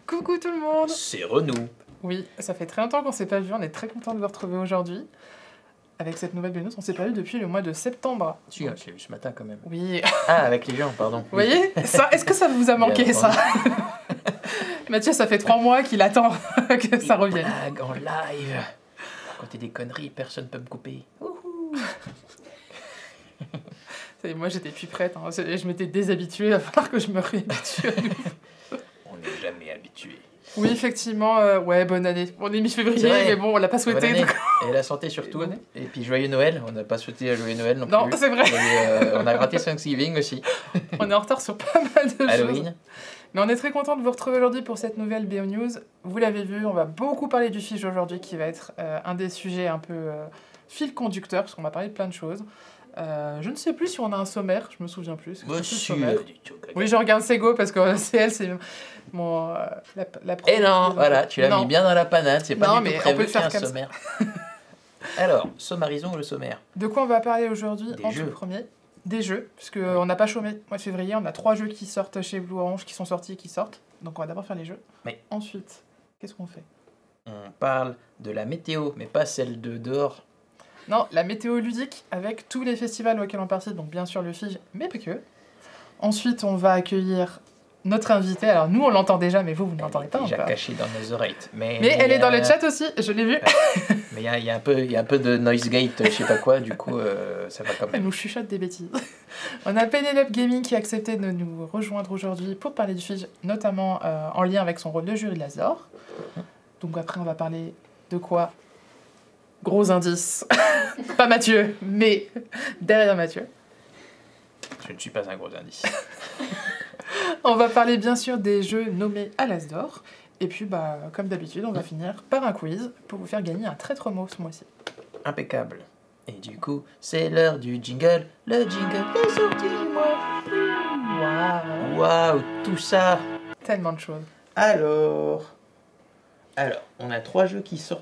Coucou tout le monde. C'est Renou. Oui, ça fait très longtemps qu'on s'est pas vu, on est très content de vous retrouver aujourd'hui. Avec cette nouvelle BNOS, on s'est pas vu depuis le mois de septembre. Si, je l'ai vu ce matin quand même. Oui. Ah, avec les gens, pardon. Vous voyez ça, est-ce que ça vous a manqué, ça? Mathieu, ça fait 3 mois qu'il attend que ça revienne. Blague en live. Quand t'es des conneries, personne peut me couper. Moi, j'étais plus prête. Hein. Je m'étais déshabituée, il va falloir que je me réhabitue à nouveau. On n'est jamais habitué. Oui, effectivement, ouais, bonne année. On est mi-février, mais bon, on l'a pas souhaité. Donc... Et la santé surtout. Et puis joyeux Noël. On n'a pas souhaité joyeux Noël non plus. Non, c'est vrai. Et, on a raté Thanksgiving aussi. On est en retard sur pas mal de Halloween. choses. Mais on est très content de vous retrouver aujourd'hui pour cette nouvelle BO News. Vous l'avez vu, on va beaucoup parler du Fige aujourd'hui, qui va être un des sujets un peu fil conducteur, parce qu'on va parler de plein de choses. Je ne sais plus si on a un sommaire, je me souviens plus. Oui, je regarde Sego parce que c'est elle, c'est mon la Et non, voilà, tu l'as mis bien dans la panade, c'est pas du tout prévu qu'il y ait un sommaire. Alors, sommarisons le sommaire. De quoi on va parler aujourd'hui en jeux. tout premier? Des jeux, puisque on n'a pas chômé. Mois de février, on a 3 jeux qui sortent chez Blue Orange, qui sont sortis et qui sortent. Donc on va d'abord faire les jeux. Mais ensuite, qu'est-ce qu'on fait? On parle de la météo, mais pas celle de dehors. Non, la météo ludique avec tous les festivals auxquels on participe, donc bien sûr le Fige, mais pas que. Ensuite, on va accueillir notre invitée. Alors nous, on l'entend déjà, mais vous ne l'entendez pas encore. Elle est déjà cachée dans nos oreilles. Mais elle est dans le chat aussi, je l'ai vu. Mais il y a un peu de noise gate, je sais pas quoi, du coup, ça va quand même. Elle nous chuchote des bêtises. On a Penelope Gaming qui a accepté de nous rejoindre aujourd'hui pour parler du Fige, notamment en lien avec son rôle de jury de l'Asdor. Donc après, on va parler de quoi? Gros indice. Pas Mathieu, mais derrière Mathieu. Je ne suis pas un gros indice. On va parler bien sûr des jeux nommés à l'Asdor. Et puis, comme d'habitude, on va finir par un quiz pour vous faire gagner un traître mot ce mois-ci. Impeccable. Et du coup, c'est l'heure du jingle. Le jingle est sorti, moi. Waouh, tout ça. Tellement de choses. Alors, on a 3 jeux qui sont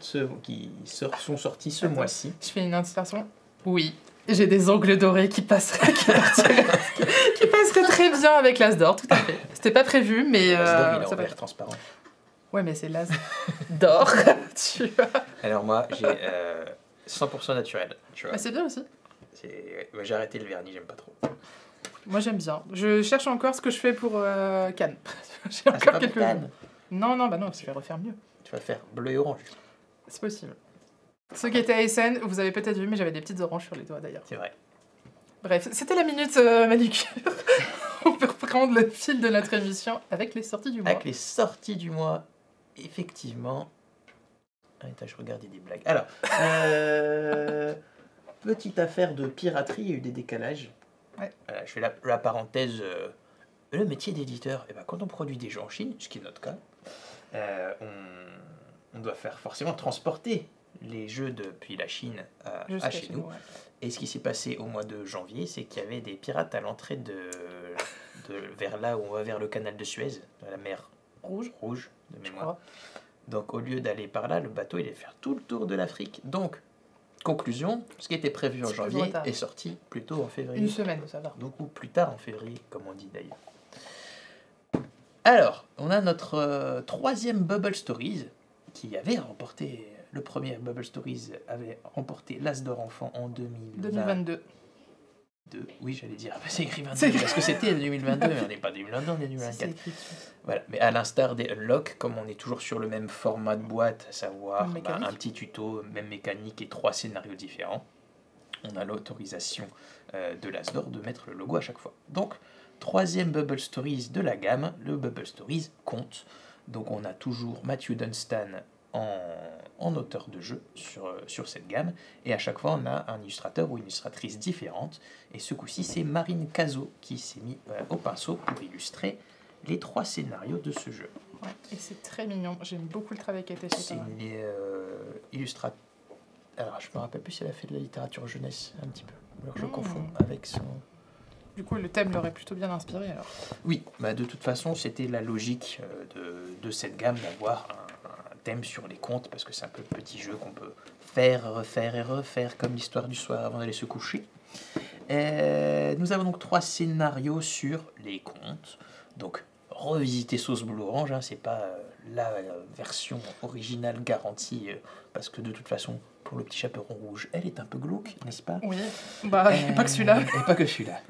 sortis ce mois-ci. Je fais une insertion. Oui, j'ai des ongles dorés qui passeraient très bien avec l'Asdor, tout à fait. C'était pas prévu, mais... L'Asdor, il est en verre transparent. Ouais, mais c'est l'As d'or, tu vois. Alors moi, j'ai 100% naturel, tu vois. C'est bien aussi. J'ai arrêté le vernis, j'aime pas trop. Moi, j'aime bien. Je cherche encore ce que je fais pour Cannes. J'ai encore quelques Cannes. Non, je vais refaire mieux. Tu vas faire bleu et orange. C'est possible. Ceux qui étaient à Essen, vous avez peut-être vu, mais j'avais des petites oranges sur les doigts d'ailleurs. C'est vrai. Bref, c'était la minute manucure. On peut reprendre le fil de notre émission avec les sorties du mois. Avec les sorties du mois, effectivement. Attends, je regardais des blagues. Alors, petite affaire de piraterie, il y a eu des décalages. Ouais. Je fais la parenthèse. Le métier d'éditeur, quand on produit des jeux en Chine, ce qui est notre cas, on doit faire forcément transporter les jeux depuis la Chine à chez nous. Ouais. Et ce qui s'est passé au mois de janvier, c'est qu'il y avait des pirates à l'entrée vers là où on va vers le canal de Suez, la mer rouge de mémoire. Donc au lieu d'aller par là, le bateau il allait faire tout le tour de l'Afrique. Donc, conclusion, ce qui était prévu en janvier est sorti plutôt en février. Une semaine, ça va. Donc ou plus tard en février, comme on dit d'ailleurs. Alors, on a notre 3e Bubble Stories qui avait remporté... Le premier Bubble Stories avait remporté l'Asdor Enfant en 2022. Oui, j'allais dire, c'est écrit 22, parce que c'était 2022, mais on n'est pas 2022, on est 2024. Voilà. Mais à l'instar des Unlock, comme on est toujours sur le même format de boîte, à savoir un petit tuto, même mécanique et 3 scénarios différents, on a l'autorisation de l'Asdor de mettre le logo à chaque fois. Donc, 3e Bubble Stories de la gamme, le Bubble Stories compte. Donc on a toujours Matthew Dunstan en auteur de jeu sur cette gamme, et à chaque fois on a un illustrateur ou une illustratrice différente, et ce coup-ci c'est Marine Cazot qui s'est mis au pinceau pour illustrer les 3 scénarios de ce jeu. Ouais, et c'est très mignon, j'aime beaucoup le travail qui a été fait. C'est une illustratrice. Alors je me rappelle plus si elle a fait de la littérature jeunesse un petit peu, alors je confonds avec son... Du coup, le thème l'aurait plutôt bien inspiré alors. Oui, de toute façon c'était la logique de cette gamme d'avoir un thème sur les contes, parce que c'est un peu le petit jeu qu'on peut faire, refaire et refaire comme l'histoire du soir avant d'aller se coucher. Nous avons donc 3 scénarios sur les contes. Donc revisiter Sauce Blue Orange, hein, c'est pas la version originale garantie, parce que de toute façon, pour le petit chaperon rouge, elle est un peu glauque, n'est-ce pas? Oui, bah, pas que celui-là. Et pas que celui-là.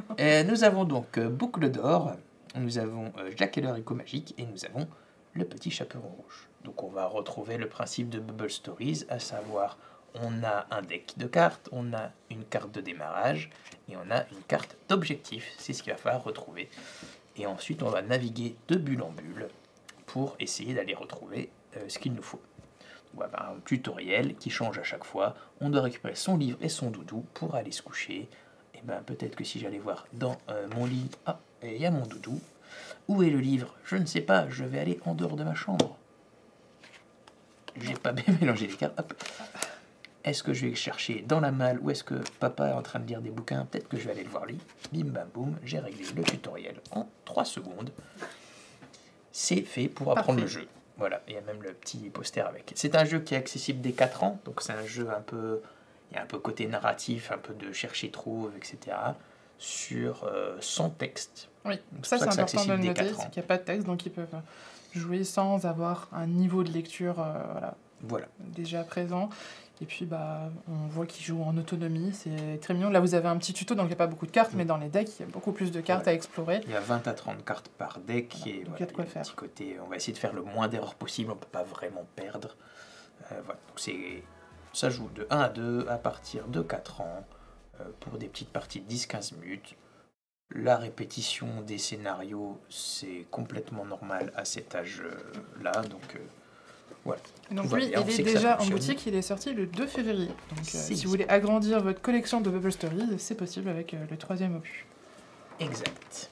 Nous avons donc Boucle d'Or, nous avons Jack et le haricot magique, et nous avons le petit chaperon rouge. Donc on va retrouver le principe de Bubble Stories, à savoir, on a un deck de cartes, on a une carte de démarrage, et on a une carte d'objectif. C'est ce qu'il va falloir retrouver. Et ensuite, on va naviguer de bulle en bulle pour essayer d'aller retrouver ce qu'il nous faut. On va avoir un tutoriel qui change à chaque fois. On doit récupérer son livre et son doudou pour aller se coucher. Et ben peut-être que si j'allais voir dans mon lit, ah, il y a mon doudou. Où est le livre? Je ne sais pas, je vais aller en dehors de ma chambre. J'ai pas bien mélangé les cartes. Hop. Est-ce que je vais chercher dans la malle ou est-ce que papa est en train de lire des bouquins? Peut-être que je vais aller le voir lui. Bim bam boum, j'ai réglé le tutoriel en 3 secondes. C'est fait pour apprendre le jeu. Voilà, il y a même le petit poster avec. C'est un jeu qui est accessible dès 4 ans, donc c'est un jeu un peu... Il y a un peu côté narratif, un peu de chercher trouve, etc. Sur sans texte. Oui, ça c'est important de le noter, c'est qu'il n'y a pas de texte, donc ils peuvent jouer sans avoir un niveau de lecture voilà. Déjà présent. Et puis bah, on voit qu'ils jouent en autonomie, c'est très mignon. Là vous avez un petit tuto, donc il n'y a pas beaucoup de cartes, mais dans les decks, il y a beaucoup plus de cartes à explorer. Il y a 20 à 30 cartes par deck, voilà. Et donc il y a de quoi faire. Petit côté, on va essayer de faire le moins d'erreurs possible, on ne peut pas vraiment perdre. Voilà. Donc ça joue de 1 à 2 à partir de 4 ans, pour des petites parties de 10-15 minutes. La répétition des scénarios, c'est complètement normal à cet âge-là, donc voilà. Donc lui, il est déjà en boutique, il est sorti le 2 février. Donc si vous voulez agrandir votre collection de Bubble Stories, c'est possible avec le 3e opus. Exact.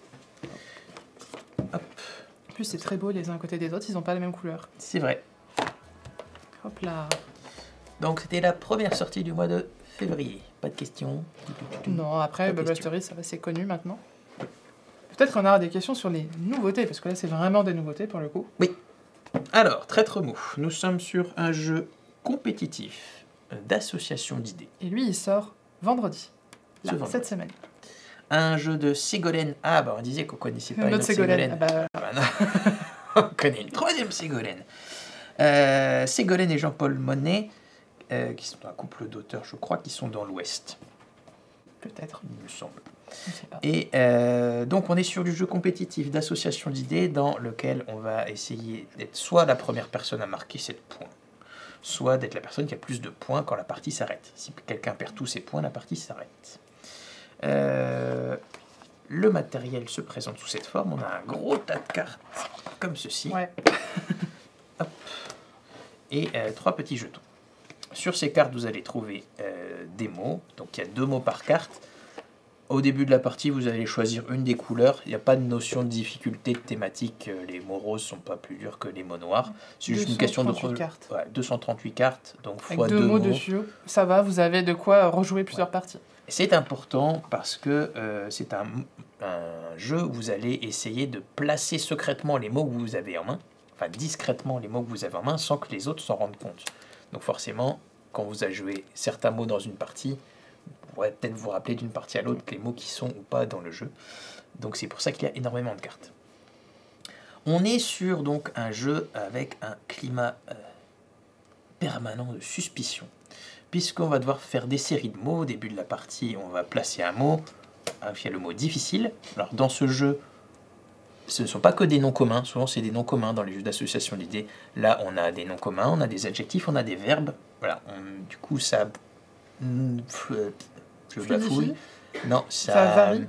Hop. En plus, c'est très beau les uns à côté des autres, ils n'ont pas les mêmes couleurs. C'est vrai. Hop là. Donc c'était la première sortie du mois de février. Pas de questions? Non, après, Bubble Stories, ça va, c'est connu maintenant. Peut-être qu'on aura des questions sur les nouveautés, parce que là, c'est vraiment des nouveautés pour le coup. Oui. Alors, Traître Mou, nous sommes sur un jeu compétitif d'association d'idées. Et lui, il sort vendredi, là, cette semaine. Un jeu de Ségolène. Ah, bah on disait qu'on connaissait pas une autre Ségolène. Ah bah non. On connaît une 3e Ségolène. Ségolène et Jean-Paul Monet, qui sont un couple d'auteurs, je crois, qui sont dans l'Ouest. Peut-être. Il me semble. Je ne sais pas. Et donc on est sur du jeu compétitif d'association d'idées dans lequel on va essayer d'être soit la première personne à marquer 7 points, soit d'être la personne qui a plus de points quand la partie s'arrête. Si quelqu'un perd tous ses points, la partie s'arrête. Le matériel se présente sous cette forme. On a un gros tas de cartes comme ceci. Ouais. Hop. Et 3 petits jetons. Sur ces cartes, vous allez trouver des mots. Donc il y a 2 mots par carte. Au début de la partie, vous allez choisir une des couleurs. Il n'y a pas de notion de difficulté de thématique. Les mots roses sont pas plus durs que les mots noirs. C'est juste une question de cartes. Ouais, 238 cartes, donc fois 2 mots dessus. Ça va, vous avez de quoi rejouer plusieurs parties. C'est important parce que c'est un jeu où vous allez essayer de placer secrètement les mots que vous avez en main, enfin discrètement les mots que vous avez en main sans que les autres s'en rendent compte. Donc forcément, quand vous avez joué certains mots dans une partie, vous pourrez peut-être vous rappeler d'une partie à l'autre les mots qui sont ou pas dans le jeu. Donc c'est pour ça qu'il y a énormément de cartes. On est sur donc un jeu avec un climat permanent de suspicion, puisqu'on va devoir faire des séries de mots. Au début de la partie, on va placer un mot. Il y a le mot difficile. Alors dans ce jeu, ce ne sont pas que des noms communs. Souvent, c'est des noms communs dans les jeux d'association d'idées. Là, on a des noms communs, on a des adjectifs, on a des verbes. Voilà. Du coup, ça... Je bafouille. Non, ça varie.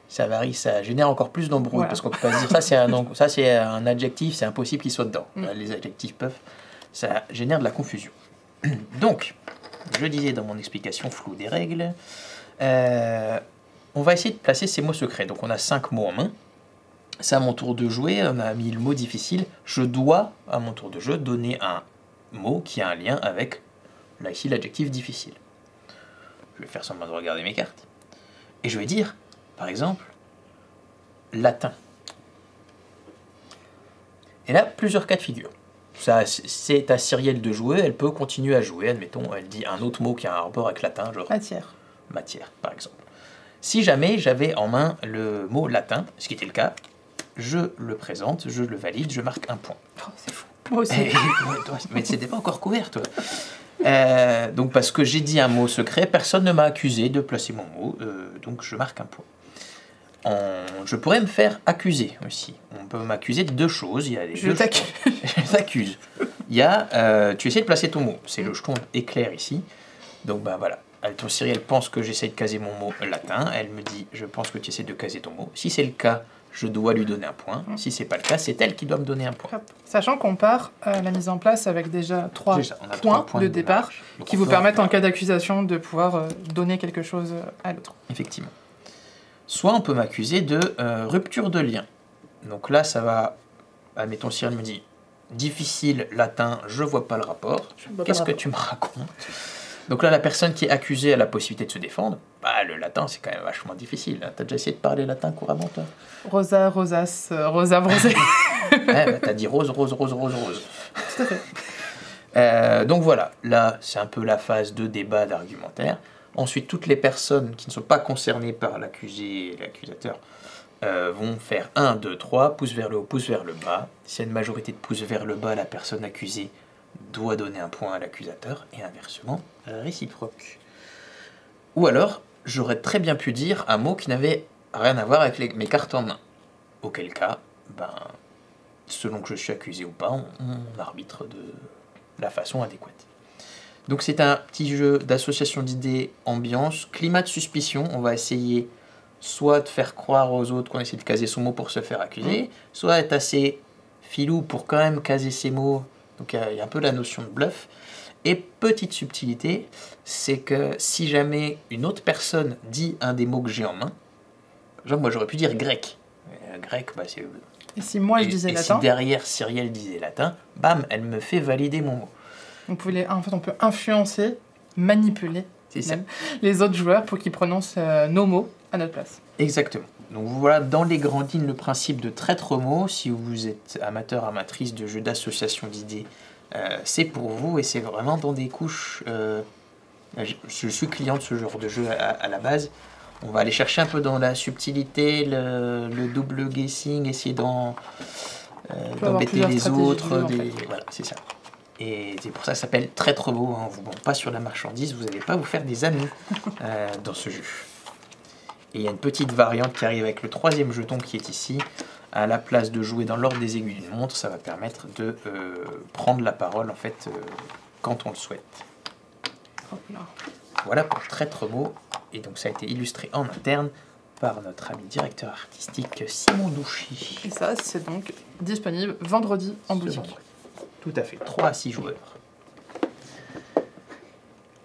Ça varie, ça génère encore plus d'embrouille. Voilà. Parce qu'on peut pas se dire ça, c'est un adjectif, c'est impossible qu'il soit dedans. Les adjectifs peuvent... Ça génère de la confusion. Donc, je disais dans mon explication floue des règles, on va essayer de placer ces mots secrets. Donc on a 5 mots en main. C'est à mon tour de jouer, on a mis le mot difficile. Je dois, à mon tour de jeu, donner un mot qui a un lien avec, là ici, l'adjectif difficile. Je vais faire semblant de regarder mes cartes. Et je vais dire, par exemple, latin. Et là, plusieurs cas de figure. Ça, c'est à Cyrielle de jouer, elle peut continuer à jouer, admettons, elle dit un autre mot qui a un rapport avec latin, genre matière, par exemple. Si jamais j'avais en main le mot latin, ce qui était le cas, je le présente, je le valide, je marque un point. Oh, c'est fou. Moi aussi. Mais c'était pas encore couvert, toi. Donc parce que j'ai dit un mot secret, personne ne m'a accusé de placer mon mot, donc je marque un point. Je pourrais me faire accuser aussi. On peut m'accuser de 2 choses. Il y a je t'accuse. Je t'accuse. Il y a, tu essaies de placer ton mot. C'est le jeton éclair ici. Donc ben voilà. Altosiri, elle pense que j'essaie de caser mon mot latin. Elle me dit, je pense que tu essaies de caser ton mot. Si c'est le cas, je dois lui donner un point. Si c'est pas le cas, c'est elle qui doit me donner un point. Sachant qu'on part à la mise en place avec déjà 3 points de départ qui vous permettent en cas d'accusation de pouvoir donner quelque chose à l'autre. Effectivement. Soit on peut m'accuser de rupture de lien. Donc là, ça va... Admettons, Cyril me dit « Difficile, latin, je vois pas le rapport. Qu'est-ce que tu me racontes ?» Donc là, la personne qui est accusée a la possibilité de se défendre. Bah, le latin, c'est quand même vachement difficile. T'as déjà essayé de parler latin couramment, toi? Rosa, rosas, rosa, brosé. Bah, t'as dit rose, rose, rose, rose, rose. Tout à fait. Donc voilà, là, c'est un peu la phase de débat, d'argumentaire. Ensuite, toutes les personnes qui ne sont pas concernées par l'accusé et l'accusateur vont faire 1, 2, 3, pouce vers le haut, pouce vers le bas. S'il y a une majorité de pouces vers le bas, la personne accusée doit donner un point à l'accusateur, et inversement, réciproque. Ou alors, j'aurais très bien pu dire un mot qui n'avait rien à voir avec mes cartes en main. Auquel cas, ben, selon que je suis accusé ou pas, on arbitre de la façon adéquate. Donc c'est un petit jeu d'association d'idées, ambiance, climat de suspicion. On va essayer soit de faire croire aux autres qu'on essaie de caser son mot pour se faire accuser, soit être assez filou pour quand même caser ses mots. Donc il y a un peu la notion de bluff. Et petite subtilité, c'est que si jamais une autre personne dit un des mots que j'ai en main, genre moi j'aurais pu dire grec. Grec, bah c'est... Et si moi je disais latin, si derrière Cyrielle disait latin, bam, elle me fait valider mon mot. On peut influencer, manipuler les autres joueurs pour qu'ils prononcent nos mots à notre place. Exactement. Donc voilà, dans les grandes lignes, le principe de traître-mot. Si vous êtes amateur, amatrice de jeux d'association d'idées, c'est pour vous, et c'est vraiment dans des couches... je suis client de ce genre de jeu à la base. On va aller chercher un peu dans la subtilité, le double guessing, essayer d'embêter les autres. Voilà, c'est ça. Et c'est pour ça que ça s'appelle traître-mot. On ne vous montre pas sur la marchandise, vous n'allez pas vous faire des amis dans ce jeu. Et il y a une petite variante qui arrive avec le 3e jeton qui est ici. À la place de jouer dans l'ordre des aiguilles d'une montre, ça va permettre de prendre la parole en fait quand on le souhaite. Voilà pour traître-mot. Et donc ça a été illustré en interne par notre ami directeur artistique Simon Douchy. Et ça, c'est donc disponible vendredi en boutique. Tout à fait, 3 à 6 joueurs. Hop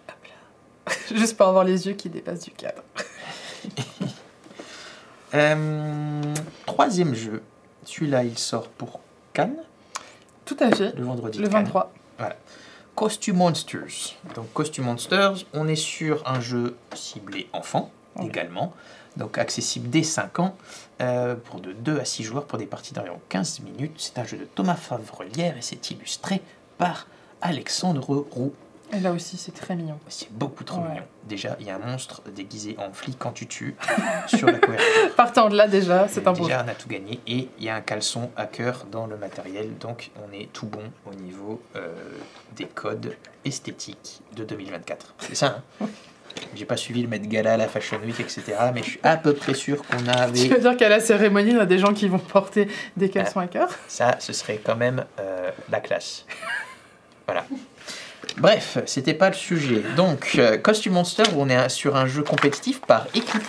là. Juste pour avoir les yeux qui dépassent du cadre. 3e jeu, celui-là il sort pour Cannes. Tout à fait, le vendredi. Le 23. Voilà. Costume Monsters. Donc Costume Monsters, on est sur un jeu ciblé enfant également. Donc accessible dès 5 ans, pour de 2 à 6 joueurs pour des parties d'environ 15 minutes. C'est un jeu de Thomas Favrelière et c'est illustré par Alexandre Roux. Et là aussi, c'est très mignon. C'est beaucoup trop mignon. Déjà, il y a un monstre déguisé en flic quand tu tues sur la couverture. Partant de là, déjà, c'est un beau. Déjà, on a tout gagné. Et il y a un caleçon hacker dans le matériel. Donc, on est tout bon au niveau des codes esthétiques de 2024. C'est ça, hein? J'ai pas suivi le Met Gala, la Fashion Week, etc. Mais je suis à peu près sûr qu'on avait... Tu veux dire qu'à la cérémonie, il y a des gens qui vont porter des caleçons hackers? Ça, ce serait quand même la classe. Voilà. Bref, c'était pas le sujet. Donc, Costume Monster, on est sur un jeu compétitif par équipe.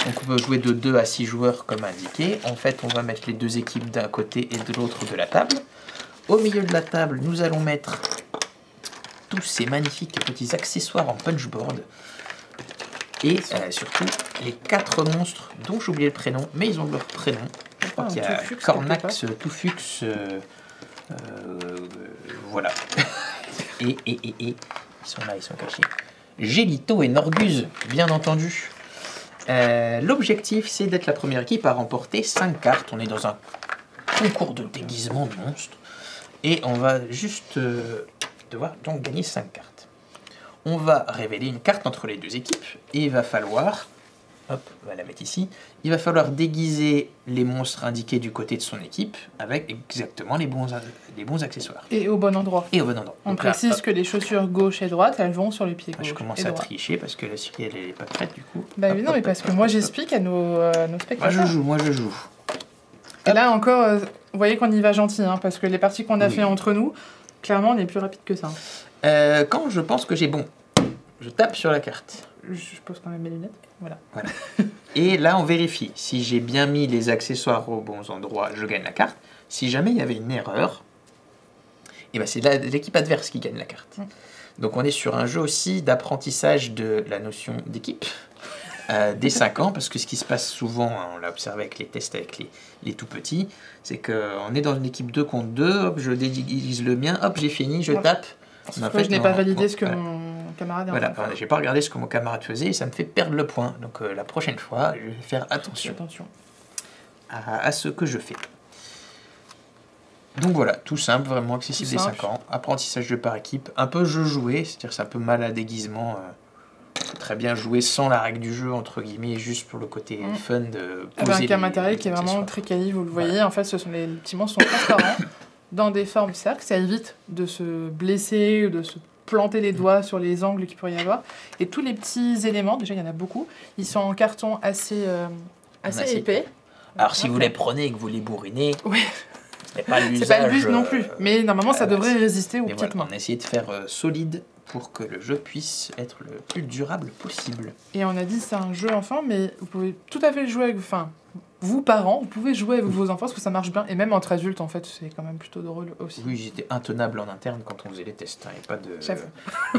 Donc, on peut jouer de 2 à 6 joueurs comme indiqué. En fait, on va mettre les 2 équipes d'un côté et de l'autre de la table. Au milieu de la table, nous allons mettre tous ces magnifiques petits accessoires en punchboard. Et surtout, les 4 monstres dont j'ai oublié le prénom, mais ils ont leur prénom. Je crois qu'il y a Cornax, Toufux, voilà. Et ils sont là, ils sont cachés. Gélito et Norguz, bien entendu. L'objectif, c'est d'être la première équipe à remporter 5 cartes. On est dans un concours de déguisement de monstres. Et on va juste devoir donc gagner 5 cartes. On va révéler une carte entre les 2 équipes. Et il va falloir hop, on va la mettre ici. Il va falloir déguiser les monstres indiqués du côté de son équipe avec exactement les bons accessoires. Et au bon endroit. Et au bon endroit. On Donc précise là, que les chaussures gauche et droite, elles vont sur les pieds gauche. Je commence à tricher parce que la série, elle n'est pas prête du coup. Bah oui, non, mais parce que moi, j'explique à nos spectateurs. Moi, je joue. Et là, encore, vous voyez qu'on y va gentil, hein, parce que les parties qu'on a fait entre nous, clairement, on est plus rapide que ça. Quand je pense que j'ai bon, je tape sur la carte. Je pose quand même mes lunettes. Voilà. Et là, on vérifie. Si j'ai bien mis les accessoires aux bons endroits, je gagne la carte. Si jamais il y avait une erreur, et ben c'est l'équipe adverse qui gagne la carte. Donc on est sur un jeu aussi d'apprentissage de la notion d'équipe dès 5 ans, parce que ce qui se passe souvent, hein, on l'a observé avec les tests avec les tout petits, c'est qu'on est dans une équipe 2 contre 2, hop, je déguise le mien, hop, j'ai fini, je tape. Mais en fait, je n'ai pas validé ce que mon camarade a fait. J'ai pas regardé ce que mon camarade faisait et ça me fait perdre le point. Donc la prochaine fois, je vais faire attention. À ce que je fais. Donc voilà, tout simple, vraiment accessible dès 5 ans. Apprentissage de par équipe, un peu jeu joué, c'est-à-dire c'est un peu mal à déguisement. Très bien joué sans la règle du jeu, entre guillemets, juste pour le côté fun de poser avec un matériel qui est vraiment très quali, vous le voyez. En fait, les petits monstres sont transparents dans des formes cercles, ça évite de se blesser, de se planter les doigts sur les angles qu'il pourrait y avoir. Et tous les petits éléments, déjà il y en a beaucoup, ils sont en carton assez épais. Alors si vous les prenez et que vous les bourrinez, c'est pas le but non plus, mais normalement ça devrait résister aux petites mains. On a essayé de faire solide pour que le jeu puisse être le plus durable possible. Et on a dit c'est un jeu enfant, mais vous pouvez tout à fait jouer avec... vous, parents, vous pouvez jouer avec vos enfants parce que ça marche bien. Et même entre adultes, en fait, c'est quand même plutôt drôle aussi. Oui, j'étais intenable en interne quand on faisait les tests. Il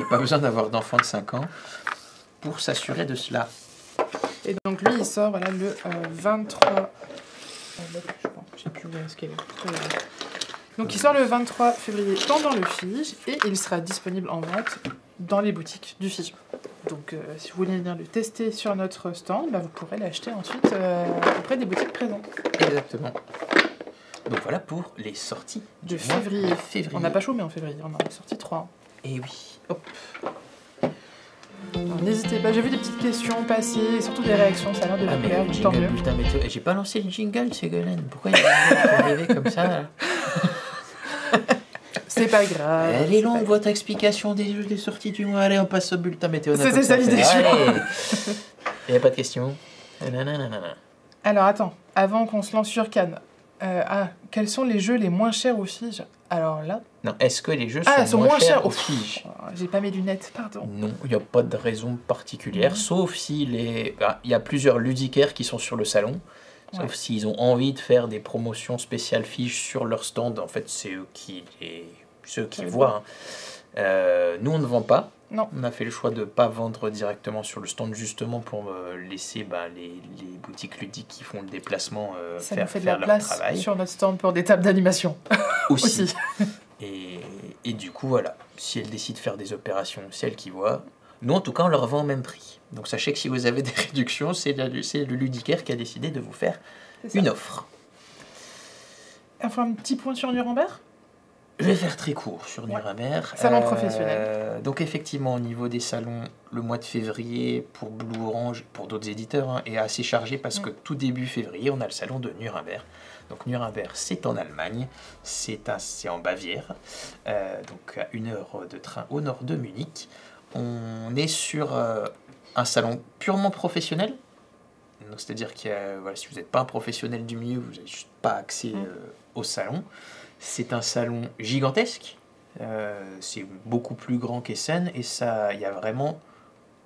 n'y a pas besoin d'avoir d'enfants de 5 ans pour s'assurer de cela. Et donc lui, il sort le 23... je sais plus où est-ce qu'elle est. Donc il sort le 23 février pendant le Fige et il sera disponible en vente dans les boutiques du Fige. Donc si vous voulez venir le tester sur notre stand, vous pourrez l'acheter ensuite auprès des boutiques présentes. Exactement. Donc voilà pour les sorties de février. On n'a pas chômé en février, on en a sorti 3. Et oui. Hop. N'hésitez pas, j'ai vu des petites questions passer, et surtout des réactions, ça a l'air de vous plaire, tant mieux. J'ai pas lancé le jingle, Ségolène. Pourquoi il est arrivé comme ça là? C'est pas grave. Elle est longue, votre explication des sorties du mois. Allez, on passe au bulletin météo. C'était ça l'idée. Il n'y a pas de questions. Alors attends, avant qu'on se lance sur Cannes, quels sont les jeux les moins chers au Fige? Alors là... Non, est-ce que les jeux sont moins chers au Fige? J'ai pas mes lunettes, pardon. Non, il n'y a pas de raison particulière, sauf si il y a plusieurs ludicaires qui sont sur le salon. Sauf s'ils ont envie de faire des promotions spéciales Fige sur leur stand. En fait, c'est eux qui voient. Nous, on ne vend pas. Non. On a fait le choix de ne pas vendre directement sur le stand, justement pour laisser les boutiques ludiques qui font le déplacement faire de la leur place travail. Sur notre stand pour des tables d'animation. Aussi. Et du coup, voilà. Si elles décident de faire des opérations, c'est elles qui voient. Nous, en tout cas, on leur vend au même prix. Donc, sachez que si vous avez des réductions, c'est le ludicaire qui a décidé de vous faire une offre. Enfin, un petit point sur Nuremberg. Je vais faire très court sur Nuremberg. Salon professionnel. Donc, effectivement, au niveau des salons, le mois de février, pour Blue Orange, pour d'autres éditeurs, est assez chargé parce que tout début février, on a le salon de Nuremberg. Donc, Nuremberg, c'est en Allemagne, c'est en Bavière, donc à 1 heure de train au nord de Munich. On est sur un salon purement professionnel. C'est-à-dire que si vous n'êtes pas un professionnel du milieu, vous n'avez juste pas accès au salon. C'est un salon gigantesque. C'est beaucoup plus grand qu'Essen. Et il y a vraiment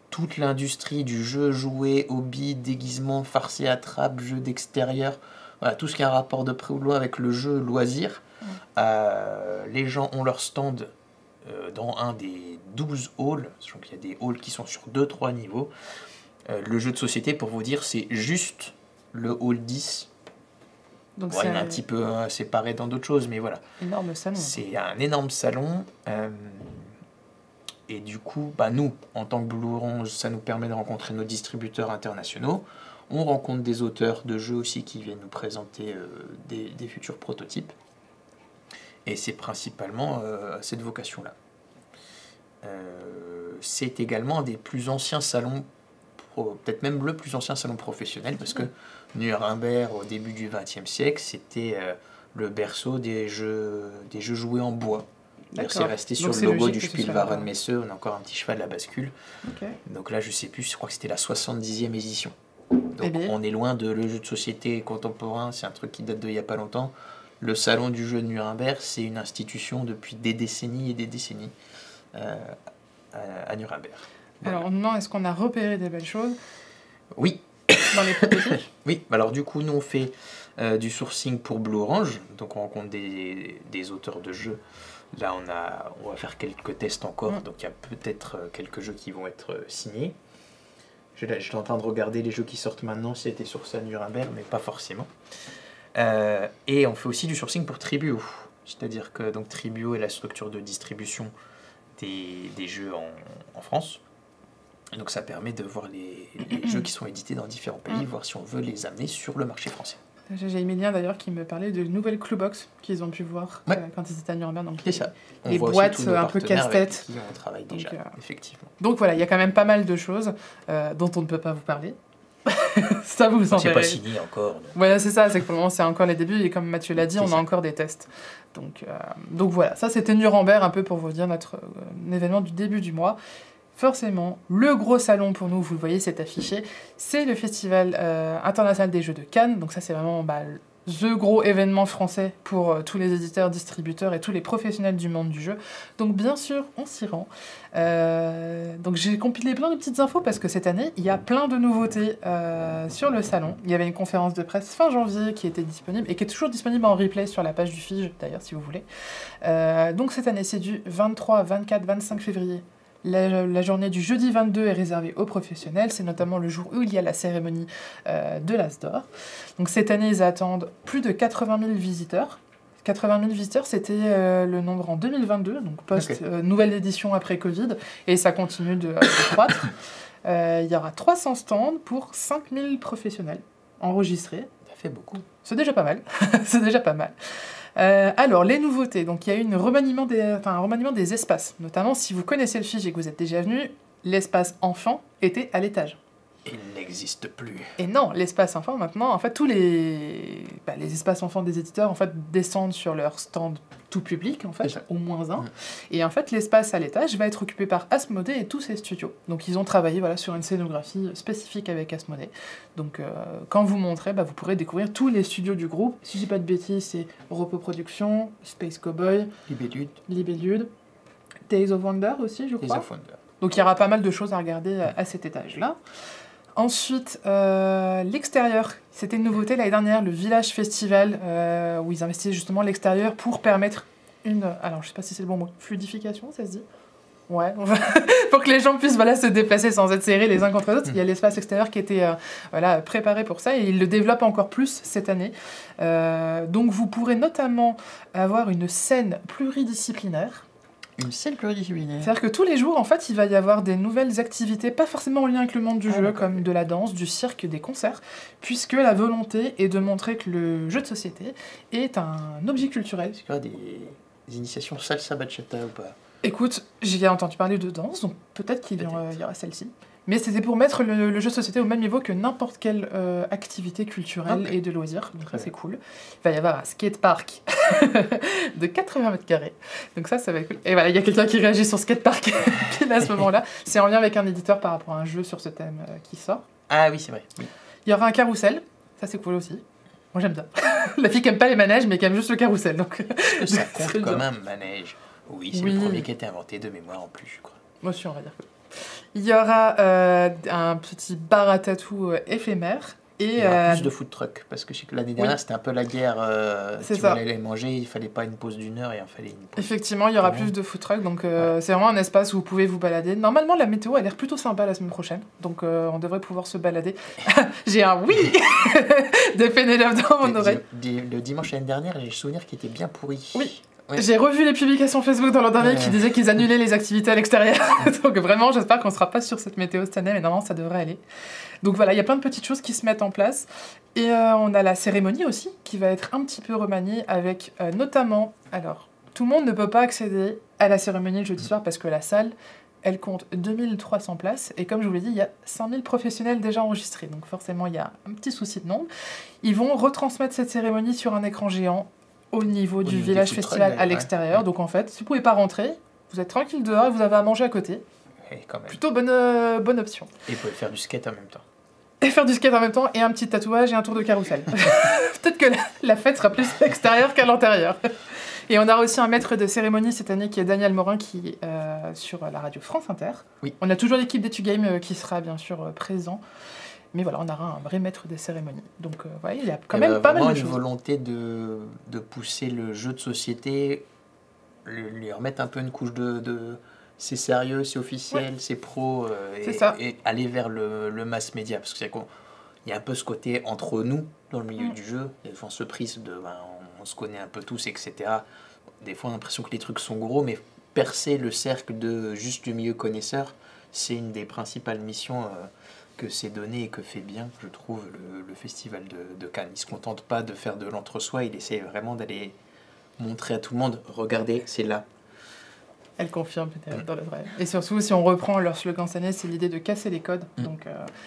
toute l'industrie du jeu, jouet, hobby, déguisement, farce et attrape, jeu d'extérieur. Voilà, tout ce qui a un rapport de près ou de loin avec le jeu loisir. Les gens ont leur stand dans un des 12 halls, sachant qu'il y a des halls qui sont sur 2-3 niveaux. Le jeu de société, pour vous dire, c'est juste le hall 10. Donc il est un petit peu séparé dans d'autres choses, mais voilà. Énorme salon. C'est un énorme salon. Et du coup, nous, en tant que Blue Orange, ça nous permet de rencontrer nos distributeurs internationaux. On rencontre des auteurs de jeux aussi qui viennent nous présenter des futurs prototypes. Et c'est principalement cette vocation-là. C'est également un des plus anciens salons peut-être même le plus ancien salon professionnel, parce que Nuremberg, au début du XXe siècle, c'était le berceau des jeux joués en bois. C'est resté sur le logo du Spielwarenmesse, on a encore un petit cheval à la bascule. Donc là, je sais plus, je crois que c'était la 70e édition. Donc on est loin de le jeu de société contemporain, c'est un truc qui date d'il n'y a pas longtemps. Le salon du jeu de Nuremberg, c'est une institution depuis des décennies et des décennies à Nuremberg. Voilà. Alors, non, est-ce qu'on a repéré des belles choses? Oui. Dans les prototypes? Oui, alors du coup, nous on fait du sourcing pour Blue Orange, donc on rencontre des auteurs de jeux. Là, on va faire quelques tests encore, donc il y a peut-être quelques jeux qui vont être signés. J'étais en train de regarder les jeux qui sortent maintenant, si c'était sur ça Nuremberg, mais pas forcément. Et on fait aussi du sourcing pour Tribio, c'est-à-dire que donc, Tribio est la structure de distribution des jeux en France. Et donc ça permet de voir les jeux qui sont édités dans différents pays, voir si on veut les amener sur le marché français. J'ai Emilien d'ailleurs qui me parlait de nouvelles Cluebox qu'ils ont pu voir quand ils étaient à Nuremberg. Donc c'est ça. On les boîtes un peu casse-tête. On travaille déjà, effectivement. Donc voilà, il y a quand même pas mal de choses dont on ne peut pas vous parler. Ça vous en c'est pas signé encore. Donc. Voilà, c'est ça, c'est que pour le moment c'est encore les débuts et comme Mathieu l'a dit, on a encore des tests. Donc voilà, ça c'était Nuremberg un peu pour vous dire notre événement du début du mois. Forcément, le gros salon pour nous, vous le voyez, c'est affiché, c'est le Festival international des jeux de Cannes. Donc ça, c'est vraiment le gros événement français pour tous les éditeurs, distributeurs et tous les professionnels du monde du jeu. Donc bien sûr, on s'y rend. Donc j'ai compilé plein de petites infos parce que cette année, il y a plein de nouveautés sur le salon. Il y avait une conférence de presse fin janvier qui était disponible et qui est toujours disponible en replay sur la page du FIGE, d'ailleurs, si vous voulez. Donc cette année, c'est du 23, 24, 25 février. La journée du jeudi 22 est réservée aux professionnels, c'est notamment le jour où il y a la cérémonie de l'As d'Or. Donc cette année, ils attendent plus de 80 000 visiteurs. 80 000 visiteurs, c'était le nombre en 2022, donc nouvelle édition après Covid, et ça continue de croître. Il y aura 300 stands pour 5 000 professionnels enregistrés. Ça fait beaucoup. C'est déjà pas mal. C'est déjà pas mal. Alors, les nouveautés. Donc, il y a eu un remaniement des espaces. Notamment, si vous connaissez le FIGE et que vous êtes déjà venu, l'espace enfant était à l'étage. Il n'existe plus. Et non, l'espace enfant, maintenant, en fait, tous les espaces enfants des éditeurs, en fait, descendent sur leur stand tout public, en fait, au moins un. Et en fait, l'espace à l'étage va être occupé par Asmodée et tous ses studios. Donc, ils ont travaillé sur une scénographie spécifique avec Asmodée. Donc, quand vous montrez, vous pourrez découvrir tous les studios du groupe. Si je dis pas de bêtises, c'est Repos Productions, Space Cowboy, Libellude, Days of Wonder aussi, je crois. Days of Wonder. Donc, il y aura pas mal de choses à regarder à cet étage-là. Ensuite, l'extérieur. C'était une nouveauté l'année dernière, le Village Festival, où ils investissaient justement l'extérieur pour permettre alors je sais pas si c'est le bon mot, fluidification, ça se dit? Ouais, pour que les gens puissent se déplacer sans être serrés les uns contre les autres. Il y a l'espace extérieur qui était préparé pour ça et ils le développent encore plus cette année. Donc vous pourrez notamment avoir une scène pluridisciplinaire. Une scène pluridisciplinaire. C'est-à-dire que tous les jours, en fait, il va y avoir des nouvelles activités, pas forcément en lien avec le monde du jeu, comme de la danse, du cirque, des concerts, puisque la volonté est de montrer que le jeu de société est un objet culturel. Est-ce qu'il y aura des initiations salsa bachata ou pas? Écoute, j'ai entendu parler de danse, donc peut-être qu'il y aura celle-ci. Mais c'était pour mettre le jeu de société au même niveau que n'importe quelle activité culturelle et de loisirs. Donc ça, c'est cool. Il va y avoir un skatepark de 80 mètres carrés. Donc ça va être cool. Et voilà, il y a quelqu'un qui réagit sur skatepark pile à ce moment-là. C'est en lien avec un éditeur par rapport à un jeu sur ce thème qui sort. Ah oui, c'est vrai. Oui. Il y aura un carrousel. Ça, c'est cool aussi. Moi, j'aime bien. La fille qui aime pas les manèges, mais qui aime juste le carrousel. Donc, ça compte comme un manège. Oui, c'est le premier qui a été inventé de mémoire en plus, je crois. Moi aussi, on va dire que... Il y aura un petit bar à tatou éphémère. Et il y aura plus de food truck, parce que je sais que l'année dernière, c'était un peu la guerre. Tu voulais aller manger, il fallait pas une pause d'1 heure, il en fallait une pause. Effectivement, il y aura plus de food truck, donc c'est vraiment un espace où vous pouvez vous balader. Normalement, la météo a l'air plutôt sympa la semaine prochaine, donc on devrait pouvoir se balader. J'ai un oui de Pénélope dans mon oreille. Le dimanche l'année dernière, j'ai le souvenir qu'il était bien pourri. Oui. Ouais. J'ai revu les publications Facebook dans l'an dernier qui disaient qu'ils annulaient les activités à l'extérieur. Donc vraiment, j'espère qu'on ne sera pas sur cette météo cette année, mais normalement, ça devrait aller. Donc voilà, il y a plein de petites choses qui se mettent en place. Et on a la cérémonie aussi, qui va être un petit peu remaniée avec notamment... Alors, tout le monde ne peut pas accéder à la cérémonie le jeudi soir parce que la salle Elle compte 2300 places et comme je vous l'ai dit, il y a 5000 professionnels déjà enregistrés. Donc forcément, il y a un petit souci de nombre. Ils vont retransmettre cette cérémonie sur un écran géant au niveau du village festival à l'extérieur. Donc en fait, si vous ne pouvez pas rentrer, vous êtes tranquille dehors et vous avez à manger à côté. Et quand même. Plutôt bonne option. Et vous pouvez faire du skate en même temps. Et faire du skate en même temps et un petit tatouage et un tour de carrousel. Peut-être que la fête sera plus à l'extérieur qu'à l'intérieur. Et on a aussi un maître de cérémonie cette année qui est Daniel Morin qui est sur la radio France Inter. Oui. On a toujours l'équipe d'Etugame qui sera bien sûr présent. Mais voilà, on aura un vrai maître des cérémonies. Donc voilà, il y a quand même pas mal de choses. Une volonté de pousser le jeu de société, lui remettre un peu une couche de c'est sérieux, c'est officiel, c'est pro, et aller vers le mass média. Parce que c'est il y a un peu ce côté entre nous dans le milieu du jeu. Des fois, ce prisme de on se connaît un peu tous, etc. Des fois, on a l'impression que les trucs sont gros, mais percer le cercle de juste du milieu connaisseur, c'est une des principales missions que c'est donné et que fait bien, je trouve, le festival de Cannes. Il ne se contente pas de faire de l'entre-soi, il essaie vraiment d'aller montrer à tout le monde, regardez, c'est là. Elle confirme peut-être dans le vrai. Et surtout, si on reprend leur slogan cette année, c'est l'idée de casser les codes. Donc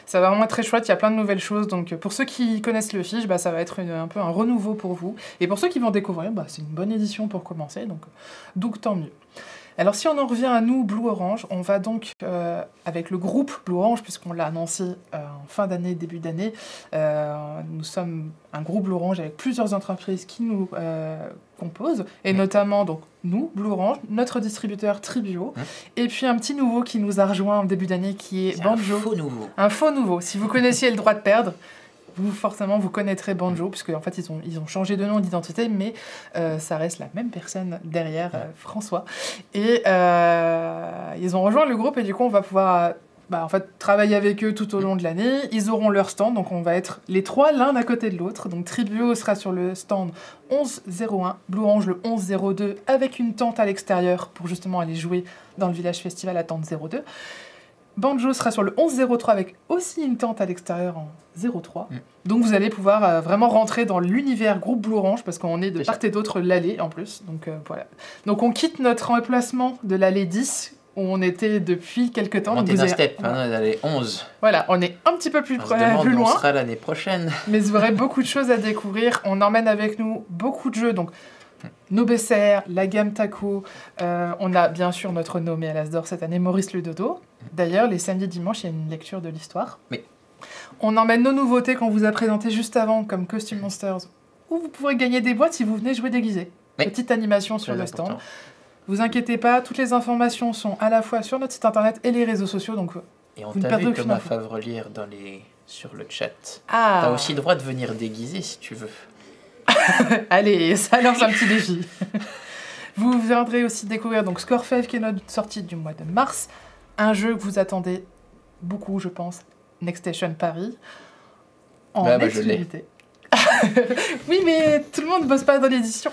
ça va vraiment être très chouette, il y a plein de nouvelles choses. Donc pour ceux qui connaissent le fiche, ça va être un peu un renouveau pour vous. Et pour ceux qui vont découvrir, c'est une bonne édition pour commencer, donc tant mieux. Alors si on en revient à nous, Blue Orange, on va donc avec le groupe Blue Orange, puisqu'on l'a annoncé en fin d'année, début d'année, nous sommes un groupe Blue Orange avec plusieurs entreprises qui nous composent, et notamment donc nous, Blue Orange, notre distributeur Tribio, et puis un petit nouveau qui nous a rejoint en début d'année qui est Banjo. Un faux nouveau. Un faux nouveau. Si vous connaissiez le droit de perdre, vous connaîtrez Banjo, puisque en fait ils ont changé de nom, d'identité, mais ça reste la même personne derrière, François. Et ils ont rejoint le groupe et du coup on va pouvoir travailler avec eux tout au long de l'année. Ils auront leur stand, donc on va être les trois l'un à côté de l'autre. Donc Tribio sera sur le stand 1101, Blue Orange le 1102, avec une tente à l'extérieur pour justement aller jouer dans le village festival à tente 02. Banjo sera sur le 1103 avec aussi une tente à l'extérieur en 03. Donc vous allez pouvoir vraiment rentrer dans l'univers groupe Blue Orange parce qu'on est de part et d'autre l'allée en plus. Donc voilà. Donc on quitte notre emplacement de l'allée 10 où on était depuis quelques temps. On était d'un step, l'allée 11. Voilà, on est un petit peu plus loin. On sera l'année prochaine. Mais vous aurez beaucoup de choses à découvrir. On emmène avec nous beaucoup de jeux. Donc nos BCR, la gamme Taco, on a bien sûr notre nommé à l'As d'Or cette année, Maurice le Dodo. D'ailleurs, les samedis dimanches, il y a une lecture de l'histoire. Oui. On emmène nos nouveautés qu'on vous a présentées juste avant, comme Costume Monsters, où vous pourrez gagner des boîtes si vous venez jouer déguisé. Oui. Petite animation sur le stand. Vous inquiétez pas, toutes les informations sont à la fois sur notre site internet et les réseaux sociaux. Donc et on t'a vu Thomas Favrelière sur le chat. T'as aussi le droit de venir déguisé si tu veux. Allez, ça lance un petit défi. Vous viendrez aussi découvrir donc Scorefave qui est notre sortie du mois de mars. Un jeu que vous attendez beaucoup, je pense, Next Station Paris, en exclusivité. Oui, mais tout le monde ne bosse pas dans l'édition.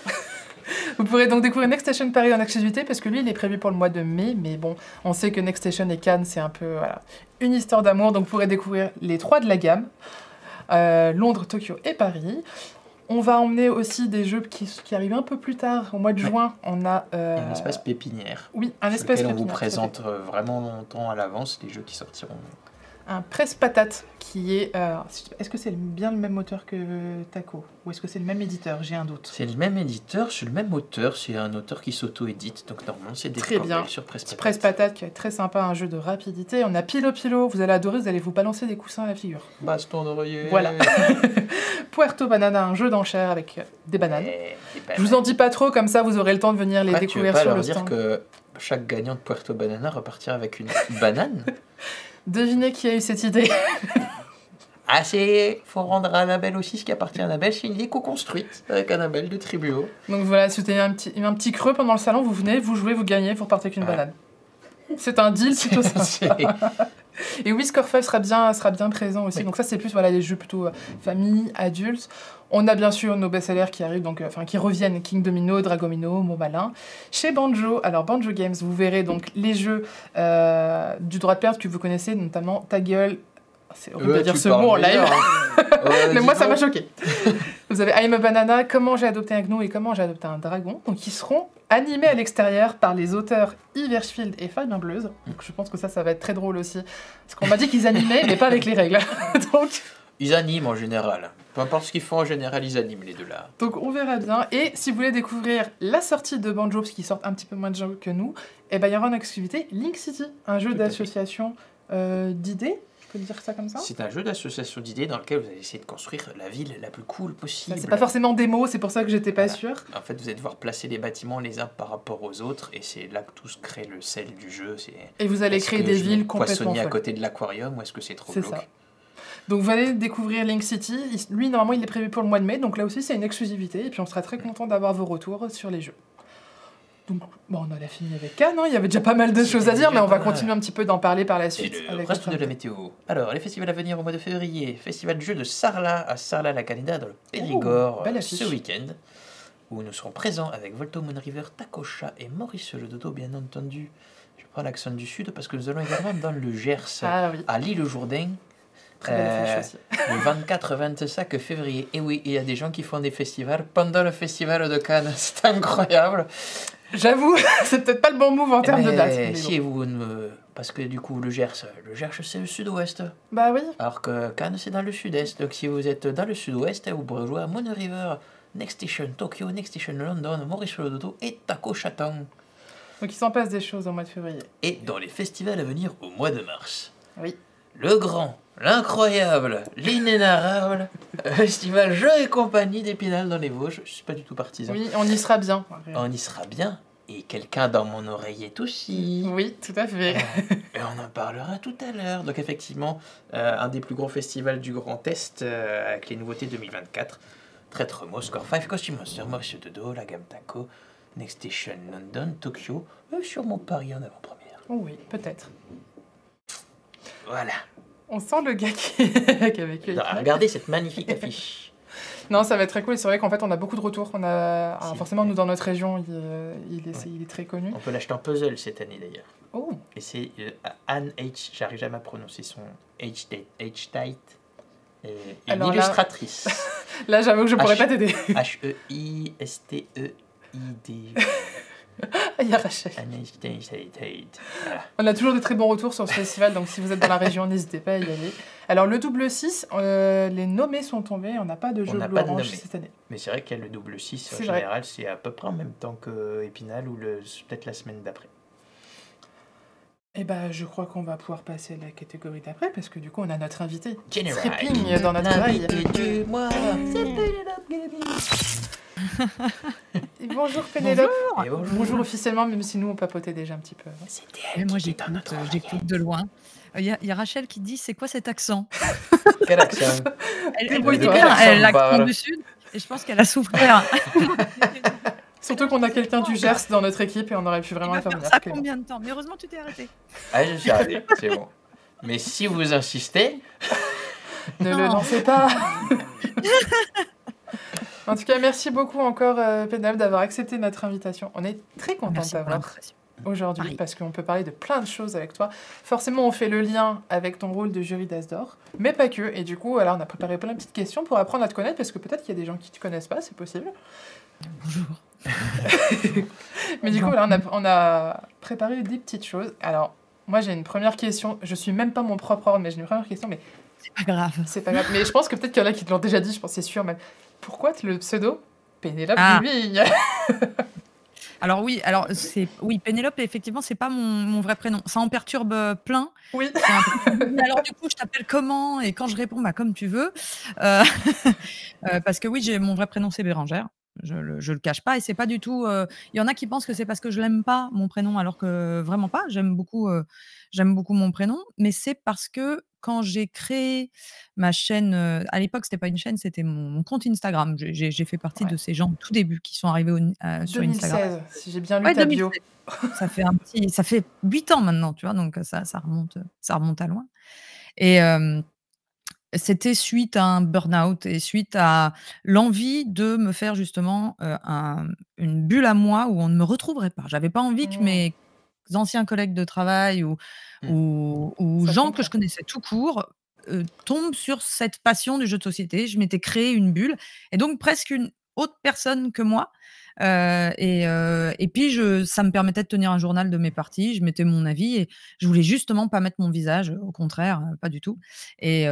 Vous pourrez donc découvrir Next Station Paris en exclusivité parce que lui, il est prévu pour le mois de mai. Mais bon, on sait que Next Station et Cannes, c'est un peu une histoire d'amour. Donc vous pourrez découvrir les trois de la gamme, Londres, Tokyo et Paris. On va emmener aussi des jeux qui arrivent un peu plus tard, au mois de juin. On a un espace pépinière. Oui, un espace pépinière. On vous présente vraiment longtemps à l'avance les jeux qui sortiront. Un presse-patate qui est... est-ce que c'est bien le même auteur que Taco? Ou est-ce que c'est le même éditeur? J'ai un doute. C'est le même éditeur, c'est le même auteur. C'est un auteur qui s'auto-édite. Donc normalement, c'est des très bien sur presse-patate. Presse-patate qui est très sympa, un jeu de rapidité. On a Pilo Pilo, vous allez adorer, vous allez vous balancer des coussins à la figure. Baston d'oreiller. Voilà. Puerto Banana, un jeu d'enchères avec des bananes. Je vous en dis pas trop, comme ça vous aurez le temps de venir les découvrir sur le stand. Tu veux pas leur dire que chaque gagnant de Puerto Banana repartira avec une banane? Devinez qui a eu cette idée. Faut rendre à Annabelle aussi ce qui appartient à Annabelle. C'est une éco-construite avec Annabelle de Tribio. Donc voilà, si vous avez un petit creux pendant le salon, vous venez, vous jouez, vous gagnez, vous repartez avec une banane. C'est un deal plutôt sympa. Et oui, Scorefave sera bien présent aussi. Oui. Donc ça, c'est plus les jeux plutôt famille, adultes. On a bien sûr nos best-sellers qui arrivent, qui reviennent, King Domino, Dragomino, Mot Malin. Chez Banjo, alors Banjo Games, vous verrez donc les jeux du droit de perdre que vous connaissez, notamment Ta Gueule. C'est horrible de dire ce mot en live. Mais moi, ça m'a choqué. Vous avez I'm a Banana, Comment j'ai adopté un gnou et Comment j'ai adopté un dragon. Donc, qui seront animés à l'extérieur par les auteurs Yves Hirschfield et Fabien Bleuze. Donc, je pense que ça va être très drôle aussi. Parce qu'on m'a dit qu'ils animaient, mais pas avec les règles. Donc... Ils animent en général. Peu importe ce qu'ils font, en général, ils animent les deux là. Donc on verra bien. Et si vous voulez découvrir la sortie de Banjo, parce qu'ils sortent un petit peu moins de jeux que nous, il y aura une exclusivité Link City, un jeu d'association d'idées. Je peux dire ça comme ça? C'est un jeu d'association d'idées dans lequel vous allez essayer de construire la ville la plus cool possible. C'est pas forcément des mots, c'est pour ça que j'étais pas sûre. En fait, vous allez devoir placer les bâtiments les uns par rapport aux autres, et c'est là que tout se crée le sel du jeu. Et vous allez créer des villes complètement poissonnier à côté de l'aquarium, ou est-ce que c'est trop glauque? C'est ça. Donc vous allez découvrir Link City. Lui, normalement, il est prévu pour le mois de mai, donc là aussi, c'est une exclusivité. Et puis on sera très content d'avoir vos retours sur les jeux. Donc, bon, on en a fini avec Cannes, hein. Il y avait déjà pas mal de choses à dire, mais on va continuer un petit peu d'en parler par la suite. Et le reste de la météo. Alors, les festivals à venir au mois de février. Festival de jeux de Sarlat à Sarlat-la-Canéda dans le Périgord ce week-end, où nous serons présents avec Volto Moon River, Tacocha et Maurice Le Dodo, bien entendu. Je prends l'accent du sud parce que nous allons également dans le Gers, à l'Île-Jourdain. Le 24-25 février. Et oui, il y a des gens qui font des festivals pendant le festival de Cannes. C'est incroyable. J'avoue, c'est peut-être pas le bon move en termes de date. Si vous parce que du coup, le Gers, c'est le sud-ouest. Bah oui. Alors que Cannes, c'est dans le sud-est. Donc si vous êtes dans le sud-ouest, vous pourrez jouer à Moon River, Next Station Tokyo, Next Station London, Maurice Le Dodo et Tacocha. Donc il s'en passe des choses au mois de février. Et dans les festivals à venir au mois de mars. Oui. Le grand, l'incroyable, l'inénarrable festival Jeux et compagnie d'Épinal dans les Vosges. Je suis pas du tout partisan. Oui, on y sera bien. On y sera bien. Et quelqu'un dans mon oreillette aussi. Oui, tout à fait. Et on en parlera tout à l'heure. Donc effectivement, un des plus gros festivals du Grand Est avec les nouveautés 2024. Traître Mo, Score 5, Costume Monster, Maurice Le Dodo, la gamme Taco, Next Station London, Tokyo, sûrement Paris en avant-première. Oh oui, peut-être. Voilà. On sent le gars qui est avec lui. Regardez cette magnifique affiche. Non, ça va être très cool. C'est vrai qu'en fait, on a beaucoup de retours. Forcément, nous, dans notre région, il est très connu. On peut l'acheter en puzzle cette année, d'ailleurs. Oh. Et c'est Anne H. J'arrive jamais à prononcer son H-Date. Une illustratrice. Là, j'avoue que je pourrais pas t'aider. H-E-I-S-T-E-I-D. Il y a Rachel. On a toujours des très bons retours sur ce festival, donc si vous êtes dans la région, n'hésitez pas à y aller. Alors le double 6, les nommés sont tombés, on n'a pas de jeu bleu orange cette année. Mais c'est vrai qu'il y a le double 6, en général, c'est à peu près en même temps que Épinal ou peut-être la semaine d'après. Eh ben, je crois qu'on va pouvoir passer à la catégorie d'après, parce que du coup, on a notre invité General. Tripping dans notre oreille. Bonjour Pénélope. Bonjour officiellement, même si nous on papotait déjà un petit peu. C'était elle. Moi j'écoute de loin. Il y a Rachel qui dit c'est quoi cet accent? Quel accent? Elle l'accent du sud et je pense qu'elle a souffert. Surtout qu'on a quelqu'un du Gers dans notre équipe et on aurait pu vraiment le faire venir. Ça combien de temps? Mais heureusement tu t'es arrêté. Ah, je suis arrêté, c'est bon. Mais si vous insistez, ne le lancez pas. En tout cas, merci beaucoup encore, Pénélope, d'avoir accepté notre invitation. On est très contents de t'avoir aujourd'hui parce qu'on peut parler de plein de choses avec toi. Forcément, on fait le lien avec ton rôle de jury d'As-d'Or, mais pas que. Et du coup, alors, on a préparé plein de petites questions pour apprendre à te connaître parce que peut-être qu'il y a des gens qui ne te connaissent pas, c'est possible. Bonjour. Mais du coup, là, on a préparé des petites choses. Alors, moi, j'ai une première question. Je suis même pas mon propre ordre, mais j'ai une première question. Mais c'est pas grave. C'est pas grave. Mais je pense que peut-être qu'il y en a qui te l'ont déjà dit, je pense, c'est sûr même. Pourquoi le pseudo Pénélope Duvigne? Alors oui, Pénélope, effectivement, c'est pas mon vrai prénom. Ça en perturbe plein. Oui. Alors du coup, je t'appelle comment? Et quand je réponds, comme tu veux. Parce que oui, mon vrai prénom, c'est Bérangère. Je le cache pas. Et c'est pas du tout... Il y en a qui pensent que c'est parce que je l'aime pas, mon prénom, alors que vraiment pas. J'aime beaucoup mon prénom. Mais c'est parce que quand j'ai créé ma chaîne, à l'époque, c'était pas une chaîne, c'était mon compte Instagram. J'ai fait partie de ces gens au tout début qui sont arrivés sur 2016, Instagram. Si j'ai bien lu ta bio. Ça fait 8 ans maintenant, tu vois, donc ça remonte à loin. Et c'était suite à un burn-out et suite à l'envie de me faire justement une bulle à moi où on ne me retrouverait pas. J'avais pas envie que mes anciens collègues de travail ou gens que je connaissais tout court tombe sur cette passion du jeu de société. Je m'étais créé une bulle et donc presque une autre personne que moi. Et puis ça me permettait de tenir un journal de mes parties. Je mettais mon avis et je voulais justement pas mettre mon visage, au contraire, pas du tout. Et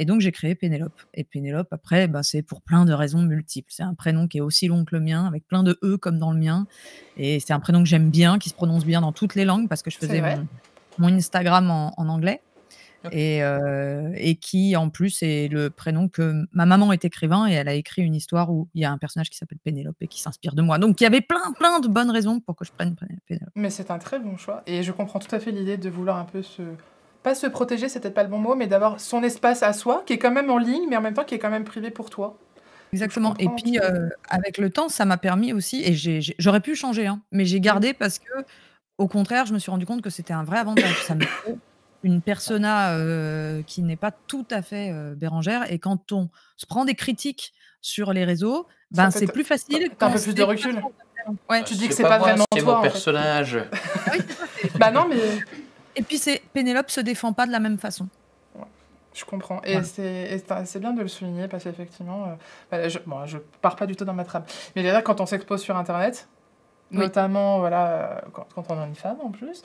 donc j'ai créé Pénélope. Et Pénélope, après, c'est pour plein de raisons multiples. C'est un prénom qui est aussi long que le mien, avec plein de E comme dans le mien. Et c'est un prénom que j'aime bien, qui se prononce bien dans toutes les langues parce que je faisais mon Instagram en anglais. Et qui en plus est le prénom que ma maman est écrivain et elle a écrit une histoire où il y a un personnage qui s'appelle Pénélope et qui s'inspire de moi. Donc il y avait plein de bonnes raisons pour que je prenne Pénélope. Mais c'est un très bon choix et je comprends tout à fait l'idée de vouloir un peu pas se protéger, c'est peut-être pas le bon mot, mais d'avoir son espace à soi qui est quand même en ligne mais en même temps qui est quand même privé pour toi. Exactement. Et puis avec le temps, ça m'a permis aussi, et j'aurais pu changer, hein, mais j'ai gardé parce que au contraire, je me suis rendu compte que c'était un vrai avantage. Ça me fait une persona qui n'est pas tout à fait Bérangère, et quand on se prend des critiques sur les réseaux, c'est plus facile. T'as un peu plus de recul. Ouais. Tu dis que c'est pas vraiment toi. C'est mon personnage. Oui, c'est ça. Non, mais... Et puis Pénélope se défend pas de la même façon. Ouais, je comprends. Et c'est bien de le souligner parce qu'effectivement, je pars pas du tout dans ma trame. Mais déjà, quand on s'expose sur Internet, notamment quand on est une femme en plus,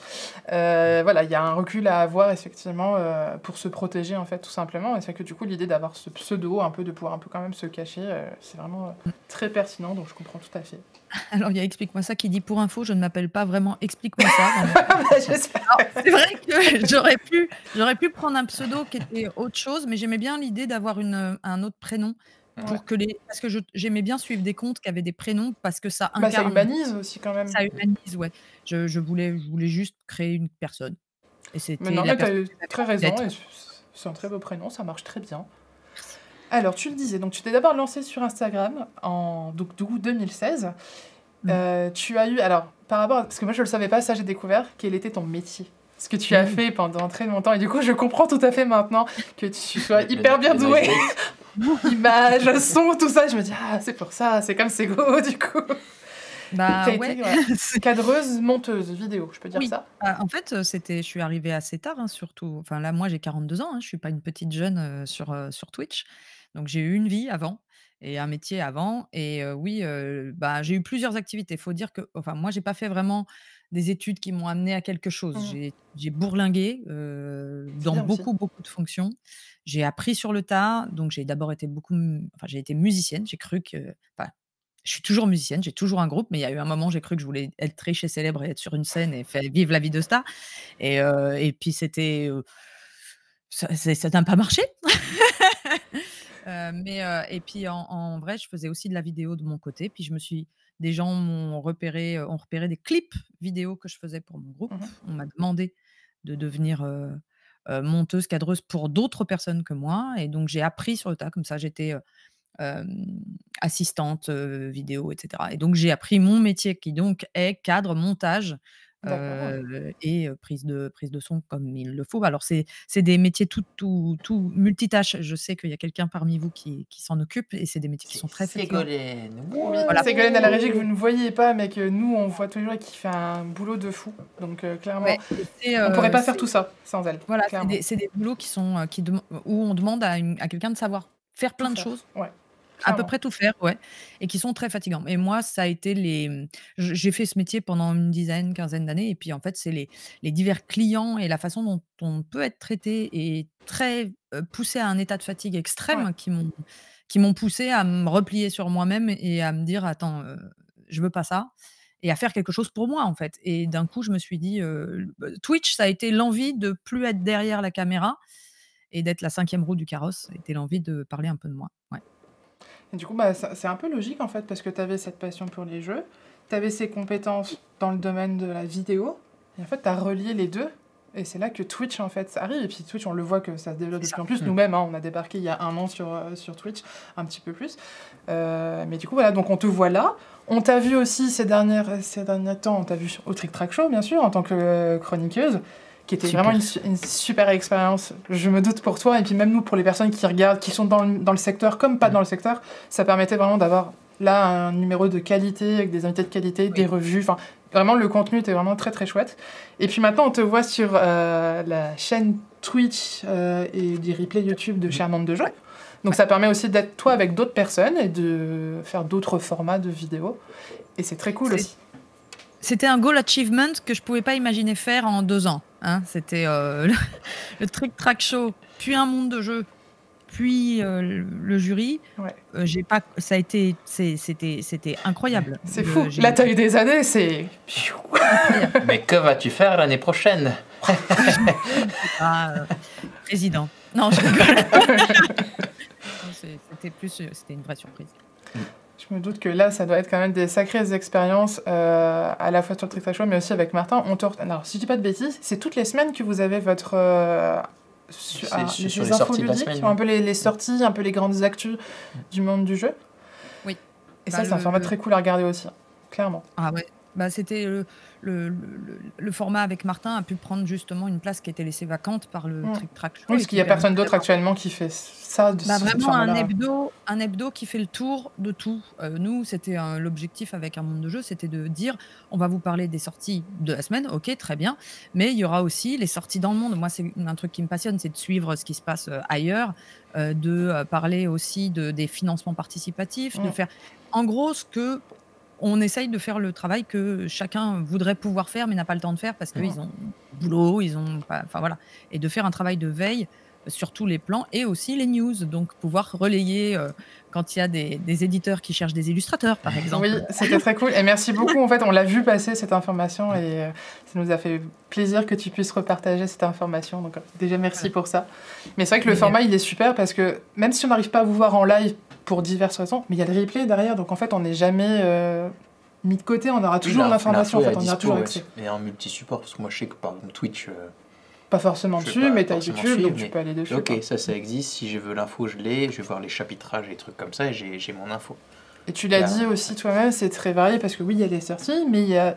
il y a un recul à avoir effectivement pour se protéger en fait tout simplement, et c'est que du coup l'idée d'avoir ce pseudo, un peu de pouvoir un peu quand même se cacher, c'est vraiment très pertinent, donc je comprends tout à fait. Alors il y a Explique-moi ça qui dit pour info, je ne m'appelle pas vraiment Explique-moi ça. C'est vrai que j'aurais pu prendre un pseudo qui était autre chose, mais j'aimais bien l'idée d'avoir un autre prénom. Parce que j'aimais bien suivre des comptes qui avaient des prénoms parce que ça incarne. Ça humanise aussi quand même. Ça humanise, ouais. Je voulais juste créer une personne. Et c'était. Non, mais t'as eu très raison. Et c'est un très beau prénom, ça marche très bien. Alors, tu le disais, donc tu t'es d'abord lancé sur Instagram en 2016. Tu as eu, alors, par rapport, parce que moi je le savais pas, ça j'ai découvert, quel était ton métier. Ce que tu as fait pendant très longtemps. Et du coup, je comprends tout à fait maintenant que tu sois hyper bien doué. Images, son, tout ça. Je me dis, c'est pour ça, c'est comme Sego, du coup. Cadreuse, monteuse, vidéo, je peux dire ça. En fait, je suis arrivée assez tard, hein, surtout. Enfin, là, moi, j'ai 42 ans, hein, je suis pas une petite jeune sur Twitch. Donc, j'ai eu une vie avant et un métier avant. Et j'ai eu plusieurs activités. Il faut dire que, moi, j'ai pas fait vraiment des études qui m'ont amené à quelque chose. J'ai bourlingué dans beaucoup de fonctions. J'ai appris sur le tas. Donc, j'ai d'abord été j'ai été musicienne. J'ai cru que... je suis toujours musicienne, j'ai toujours un groupe, mais il y a eu un moment, j'ai cru que je voulais être riche et célèbre et être sur une scène et vivre la vie de star. Et puis c'était... ça n'a pas marché. Et puis en vrai, je faisais aussi de la vidéo de mon côté. Puis des gens ont repéré des clips vidéo que je faisais pour mon groupe. On m'a demandé de devenir monteuse, cadreuse pour d'autres personnes que moi. Et donc, j'ai appris sur le tas. Comme ça, j'étais assistante vidéo, etc. Et donc, j'ai appris mon métier qui donc est cadre, montage et prise de son comme il le faut. Alors, c'est des métiers tout multitâches. Je sais qu'il y a quelqu'un parmi vous qui s'en occupe et c'est des métiers qui sont très fatigants. Ségolène à la régie que vous ne voyez pas, mais que nous, on voit toujours et qui fait un boulot de fou. Donc, clairement, on ne pourrait pas faire tout ça sans elle. Voilà, c'est des boulots où on demande à quelqu'un de savoir faire plein de choses. À peu près tout faire, et qui sont très fatigants. Et moi, ça a été j'ai fait ce métier pendant une quinzaine d'années, et puis en fait, c'est les divers clients et la façon dont on peut être traité et très poussé à un état de fatigue extrême qui m'ont poussé à me replier sur moi-même et à me dire attends, je veux pas ça, et à faire quelque chose pour moi en fait. Et d'un coup, je me suis dit Twitch, ça a été l'envie de plus être derrière la caméra et d'être la 5e roue du carrosse. Ça a été l'envie de parler un peu de moi. Et du coup, c'est un peu logique en fait, parce que tu avais cette passion pour les jeux, tu avais ces compétences dans le domaine de la vidéo, et en fait, tu as relié les deux, et c'est là que Twitch en fait arrive. Et puis Twitch, on le voit que ça se développe de plus en plus. Nous-mêmes, on a débarqué il y a 1 an sur Twitch, un petit peu plus. Mais du coup, voilà, donc on te voit là. On t'a vu aussi ces derniers temps, on t'a vu au Trick Track Show, bien sûr, en tant que chroniqueuse, qui était vraiment une super expérience, je me doute pour toi, et puis même nous, pour les personnes qui regardent, qui sont dans le secteur comme pas dans le secteur, ça permettait vraiment d'avoir là un numéro de qualité, avec des invités de qualité, des revues, enfin vraiment le contenu était vraiment très très chouette. Et puis maintenant on te voit sur la chaîne Twitch et des replays YouTube de chez Un Monde de Jeu. Donc ça permet aussi d'être toi avec d'autres personnes et de faire d'autres formats de vidéos. Et c'est très cool aussi. C'était un goal achievement que je pouvais pas imaginer faire en 2 ans. Hein. C'était le Trick Track Show, puis Un Monde de Jeu, puis le jury. J'ai pas, c'était incroyable. C'est fou. Là, t'as eu des années, c'est. Mais que vas-tu faire l'année prochaine? Président. Non, je rigole. C'était une vraie surprise. Je me doute que là, ça doit être quand même des sacrées expériences, à la fois sur le Trick Track Show, mais aussi avec Martin. Alors, si je dis pas de bêtises, c'est toutes les semaines que vous avez votre... sur les sorties de la semaine. Un peu les sorties, un peu les grandes actus du monde du jeu. Oui. Et ça, c'est un format très cool à regarder aussi, clairement. Ah ouais. C'était le format avec Martin a pu prendre justement une place qui était laissée vacante par le Trick Track Show. Oui, parce qu'il n'y a personne d'autre actuellement qui fait ça. Vraiment un hebdo qui fait le tour de tout. Nous, c'était l'objectif avec Un Monde de Jeu, c'était de dire on va vous parler des sorties de la semaine, ok, très bien, mais il y aura aussi les sorties dans le monde. Moi, c'est un truc qui me passionne, c'est de suivre ce qui se passe ailleurs, de parler aussi des financements participatifs, de faire en gros ce que... On essaye de faire le travail que chacun voudrait pouvoir faire, mais n'a pas le temps de faire parce qu'ils ont boulot, ils ont pas, enfin voilà, et de faire un travail de veille sur tous les plans et aussi les news, donc pouvoir relayer quand il y a des éditeurs qui cherchent des illustrateurs, par exemple. Oui, c'était très cool et merci beaucoup. En fait, on l'a vu passer cette information et ça nous a fait plaisir que tu puisses repartager cette information. Donc déjà merci pour ça. Mais c'est vrai que le format il est super parce que même si on n'arrive pas à vous voir en live pour diverses raisons, mais il y a le replay derrière, donc en fait on n'est jamais mis de côté, on aura toujours l'information, en fait, on aura toujours accès. Et en multi-support, parce que moi je sais que par exemple Twitch... pas forcément dessus, mais t'as YouTube, donc tu peux aller dessus. Ok, ça existe, si je veux l'info, je l'ai, je vais voir les chapitrages et des trucs comme ça, et j'ai mon info. Et tu l'as dit aussi toi-même, c'est très varié, parce que oui, il y a des sorties, mais il y a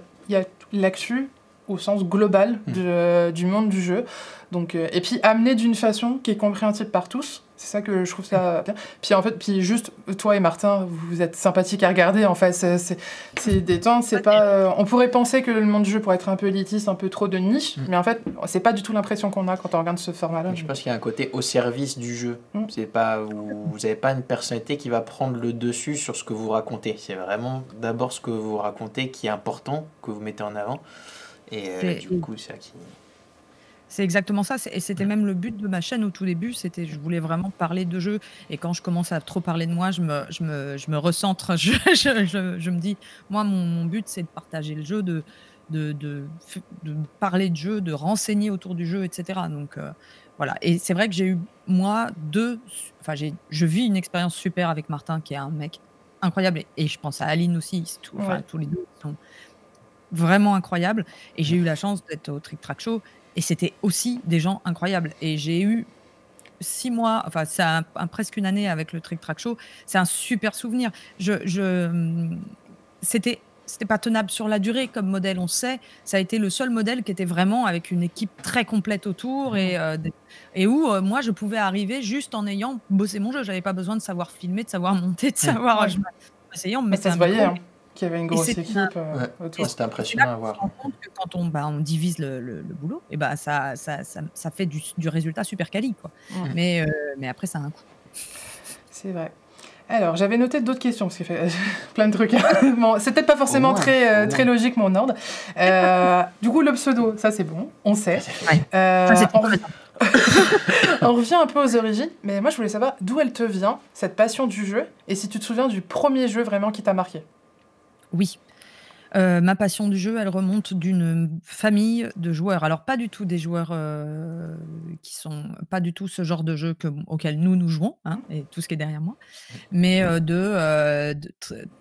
l'actu au sens global du monde du jeu. Donc, et puis amené d'une façon qui est compréhensible par tous. C'est ça que je trouve ça bien. Puis en fait, juste toi et Martin, vous êtes sympathiques à regarder. En fait, c'est détente. C'est pas. On pourrait penser que le monde du jeu pourrait être un peu élitiste, un peu trop de niche, mais en fait, c'est pas du tout l'impression qu'on a quand on regarde ce format-là. Je pense qu'il y a un côté au service du jeu. C'est pas vous avez pas une personnalité qui va prendre le dessus sur ce que vous racontez. C'est vraiment d'abord ce que vous racontez qui est important, que vous mettez en avant. Et du coup, c'est ça qui... C'est exactement ça. Et c'était même le but de ma chaîne au tout début. Je voulais vraiment parler de jeux. Et quand je commence à trop parler de moi, je me recentre. Je me dis, moi, mon but, c'est de partager le jeu, de parler de jeu, de renseigner autour du jeu, etc. Donc, voilà. Et c'est vrai que j'ai eu, moi, je vis une expérience super avec Martin, qui est un mec incroyable. Et je pense à Aline aussi. Tous les deux sont vraiment incroyables. Et j'ai eu la chance d'être au Trick Track Show. Et c'était aussi des gens incroyables. Et j'ai eu 6 mois, enfin, c'est presque une année avec le Trick Track Show. C'est un super souvenir. C'était pas tenable sur la durée comme modèle, on sait. Ça a été le seul modèle qui était vraiment avec une équipe très complète autour et où moi, je pouvais arriver juste en ayant bossé mon jeu. J'avais pas besoin de savoir filmer, de savoir monter, de savoir... Essayant de mettre ça se voyait, hein, qu'il y avait une grosse équipe autour. C'était impressionnant à voir. On se rend compte que quand on divise le boulot, et ça fait du résultat super quali, quoi. Mais après, ça a un coût. C'est vrai. Alors, j'avais noté d'autres questions, parce qu'il fait plein de trucs. Bon, c'est peut-être pas forcément très logique, mon ordre. Du coup, le pseudo, ça c'est bon, on sait. On revient un peu aux origines, mais moi je voulais savoir d'où elle te vient, cette passion du jeu, et si tu te souviens du premier jeu vraiment qui t'a marqué. Oui. Ma passion du jeu, elle remonte d'une famille de joueurs. Alors, pas du tout des joueurs qui sont pas du tout ce genre de jeu auquel nous jouons, hein, et tout ce qui est derrière moi. Mais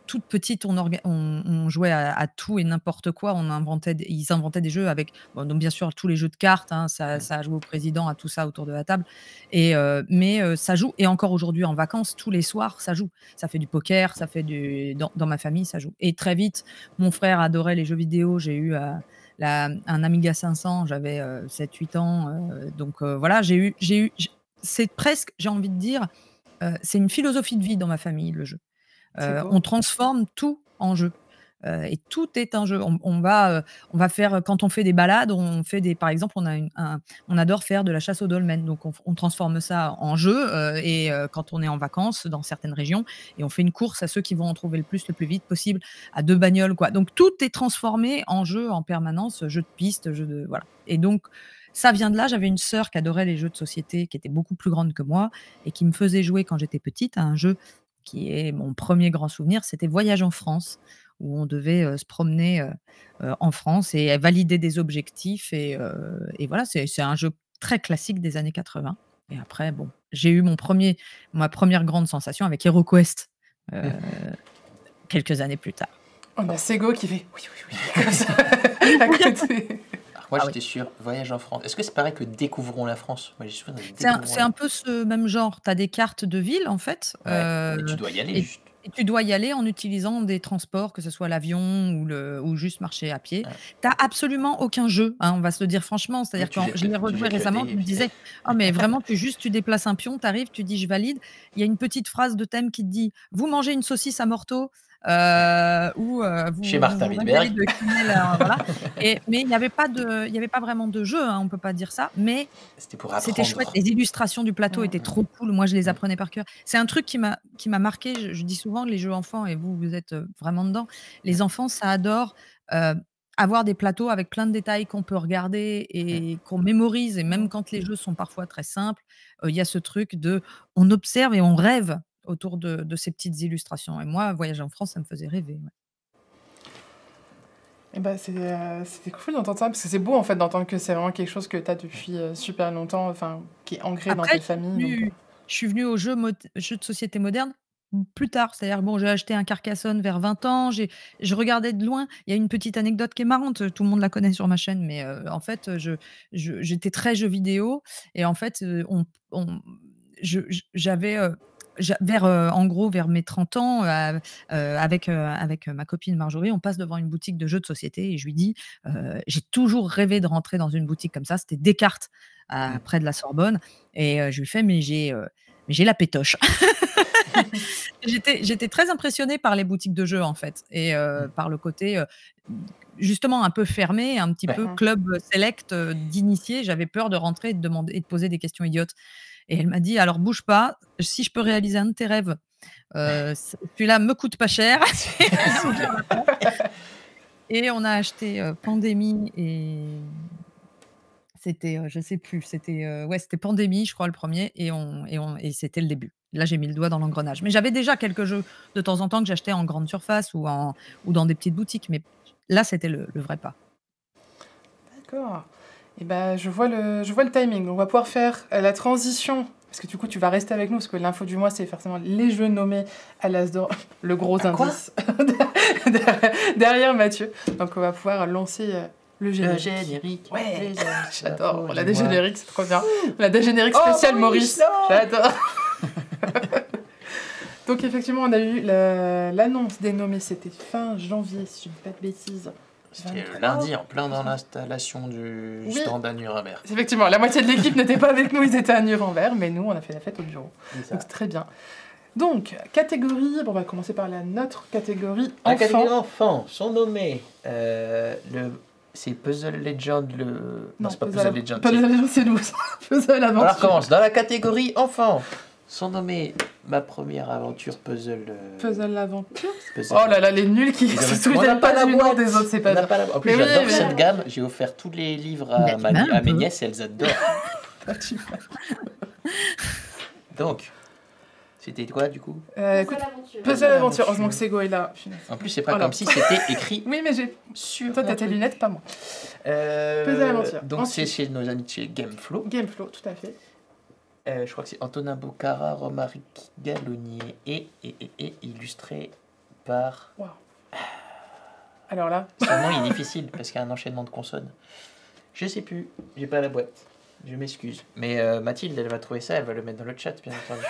toute petite, on jouait à tout et n'importe quoi. Ils inventaient des jeux avec, donc bien sûr, tous les jeux de cartes, hein, ça a joué au président, à tout ça autour de la table. Mais ça joue, et encore aujourd'hui en vacances, tous les soirs, ça joue. Ça fait du poker, ça fait dans ma famille, ça joue. Et très vite, mon frère adorait les jeux vidéo. J'ai eu un Amiga 500, j'avais 7-8 ans. Donc voilà, c'est presque, j'ai envie de dire, c'est une philosophie de vie dans ma famille, le jeu. On transforme tout en jeu. Et tout est un jeu. On va faire, quand on fait des balades, par exemple, on adore faire de la chasse aux dolmens. Donc on transforme ça en jeu, quand on est en vacances dans certaines régions, et on fait une course à ceux qui vont en trouver le plus vite possible, à 2 bagnoles, quoi. Donc tout est transformé en jeu en permanence, jeu de piste, voilà. Et donc ça vient de là. J'avais une sœur qui adorait les jeux de société, qui était beaucoup plus grande que moi et qui me faisait jouer quand j'étais petite à un jeu qui est mon premier grand souvenir, c'était Voyage en France, où on devait, se promener, en France et valider des objectifs, et voilà, c'est un jeu très classique des années 80. Et après, bon, j'ai eu ma première grande sensation avec HeroQuest, heu, quelques années plus tard. On a Sego qui fait oui, oui, oui, comme ça, à côté. Moi, j'étais sur Voyage en France. Est-ce que c'est pareil que Découvrons la France? Moi, j'ai souvenir de C'est un peu ce même genre. Tu as des cartes de ville, en fait, Ouais, et tu dois y aller, juste. et tu dois y aller en utilisant des transports, que ce soit l'avion ou juste marcher à pied. Ouais. Tu as absolument aucun jeu, hein, on va se le dire franchement. C'est-à-dire Oui, que je l'ai rejoué récemment, je me disais: «Ah mais vraiment, tu déplaces un pion, tu arrives, tu dis: "Je valide"». Il y a une petite phrase de thème qui te dit: «Vous mangez une saucisse à Morteau», ou Chez Martin vous Wittberg. de Quenelle, voilà. Mais il y avait pas vraiment de jeu, hein, on peut pas dire ça, mais C'était pour apprendre. c'était chouette. Les illustrations du plateau étaient trop cool. Moi, je les apprenais par cœur. C'est un truc qui m'a marqué. Je dis souvent que les jeux enfants, et vous êtes vraiment dedans. Les enfants, ça adore avoir des plateaux avec plein de détails qu'on peut regarder et qu'on mémorise. Et même quand les jeux sont parfois très simples, il y a ce truc on observe et on rêve autour de ces petites illustrations. Et moi, Voyage en France, ça me faisait rêver. Ouais. Et bah, c'était cool d'entendre ça, parce que c'est beau en fait d'entendre que c'est vraiment quelque chose que tu as depuis super longtemps, enfin, qui est ancré dans tes familles. Je suis venue aux jeux de société moderne plus tard. C'est-à-dire, bon, j'ai acheté un Carcassonne vers 20 ans, je regardais de loin. Il y a une petite anecdote qui est marrante, tout le monde la connaît sur ma chaîne, mais en fait, j'étais très jeux vidéo, et en fait, j'avais, en gros, vers mes 30 ans, avec ma copine Marjorie, on passe devant une boutique de jeux de société et je lui dis, j'ai toujours rêvé de rentrer dans une boutique comme ça. C'était Descartes, près de la Sorbonne, et je lui fais: «Mais j'ai la pétoche». J'étais très impressionnée par les boutiques de jeux, en fait, et par le côté, justement un peu fermé, un petit peu club select, d'initiés. J'avais peur de rentrer et de demander et de poser des questions idiotes. Et elle m'a dit: «Alors bouge pas, si je peux réaliser un de tes rêves, celui-là me coûte pas cher». Et on a acheté, Pandémie, et c'était, je sais plus, c'était Pandémie, je crois, le premier, et c'était le début. Là, j'ai mis le doigt dans l'engrenage. Mais j'avais déjà quelques jeux de temps en temps que j'achetais en grande surface ou dans des petites boutiques, mais là, c'était le vrai pas. D'accord. Et bah, je vois le timing. On va pouvoir faire la transition, parce que du coup, tu vas rester avec nous, parce que l'info du mois, c'est forcément les jeux nommés à l'As d'or, le gros indice derrière Mathieu. Donc, on va pouvoir lancer le générique. Le générique. Ouais, j'adore. On a des génériques, c'est trop bien. On a des génériques spécial Maurice. J'adore. Donc, effectivement, on a eu l'annonce des nommés, c'était fin janvier, si je ne dis pas de bêtises. C'était lundi, en plein dans l'installation du stand à Nuremberg. Effectivement, la moitié de l'équipe n'était pas avec nous, ils étaient à Nuremberg, mais nous, on a fait la fête au bureau. Donc, c'est très bien. Donc, catégorie, on va commencer par notre catégorie enfant. La catégorie enfant, sont nommés c'est Puzzle Legend, Non, c'est pas Puzzle Legend. Puzzle Legend, c'est nous. Puzzle Aventure. Alors, commence. Dans la catégorie enfant, sont nommés Ma Première Aventure Puzzle... Puzzle Aventure. Oh là là, les nuls qui se souviennent pas du nom des autres, c'est pas bien. En plus, j'adore cette gamme. J'ai offert tous les livres à mes nièces et elles adorent. Donc, c'était quoi, du coup? Puzzle Aventure. Heureusement que Sego est là. En plus, c'est pas comme si c'était écrit. Oui, mais j'ai... Toi, t'as tes lunettes, pas moi. Puzzle Aventure. Donc, c'est chez nos amis de chez Gameflow. Gameflow, tout à fait. Je crois que c'est Antonin Bocara, Romaric Gallonnier et illustré par... Wow. Alors là... Son nom est difficile parce qu'il y a un enchaînement de consonnes. Je sais plus, j'ai pas la boîte. Je m'excuse. Mais Mathilde, elle va trouver ça, elle va le mettre dans le chat, bien entendu.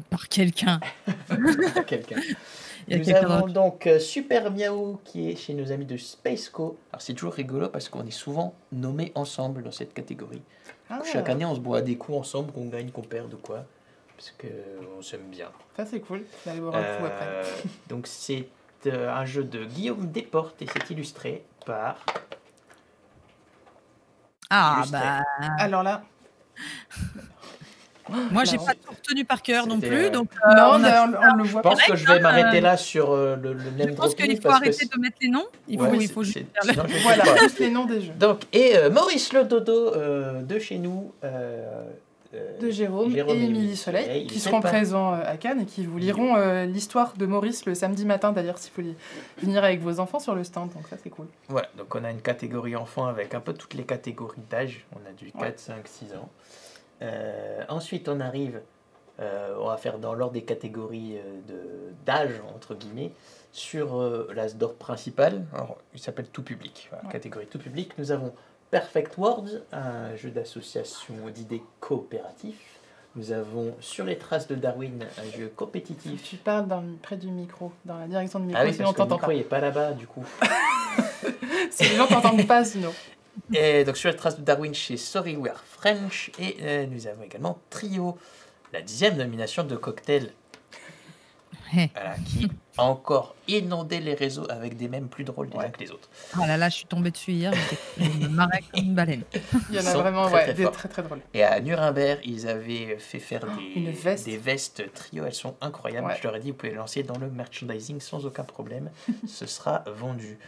Par quelqu'un. Par quelqu'un. Nous avons donc Super Miaou qui est chez nos amis de Spaceco. Alors c'est toujours rigolo parce qu'on est souvent nommés ensemble dans cette catégorie. Chaque année on se boit des coups ensemble, qu'on gagne, qu'on perde ou quoi. Parce qu'on s'aime bien. Ça c'est cool, d'aller boire un coup après. Donc c'est un jeu de Guillaume Desportes et c'est illustré par... Alors là... Moi, j'ai pas tout retenu par cœur non plus. Donc, non, on le voit. Je pense que je vais m'arrêter là sur le name dropping. Je pense qu'il faut arrêter de mettre les noms. Il faut juste faire voilà, juste les noms des jeux. Donc, Maurice le Dodo de chez nous. De Jérôme et Émilie Soleil, qui seront présents à Cannes et qui vous liront l'histoire de Maurice le samedi matin, d'ailleurs, s'il faut venir avec vos enfants sur le stand, donc ça c'est cool. Voilà, donc on a une catégorie enfants avec un peu toutes les catégories d'âge, on a du 4, 5, 6 ans. Ensuite on arrive, on va faire dans l'ordre des catégories d'âge, entre guillemets, sur l'Asdor principal, alors, il s'appelle Tout Public, voilà, catégorie Tout Public, nous avons Perfect Words, un jeu d'association d'idées coopératif. Nous avons Sur les traces de Darwin, un jeu compétitif. Tu parles près du micro, dans la direction du micro, sinon on t'entend pas. Le micro, il n'est pas là-bas, du coup. Si les gens t'entendent pas, sinon. Et donc Sur les traces de Darwin chez Sorry We Are French. Et nous avons également Trio, la 10e nomination de Cocktail. Voilà, qui a encore inondé les réseaux avec des mèmes plus drôles les uns que les autres. Oh là là, je suis tombée dessus hier, je me marrais comme une baleine. Il y en a vraiment des très très drôles. Et à Nuremberg, ils avaient fait faire des vestes Trio, elles sont incroyables. Ouais. Je leur ai dit, vous pouvez les lancer dans le merchandising sans aucun problème, ce sera vendu.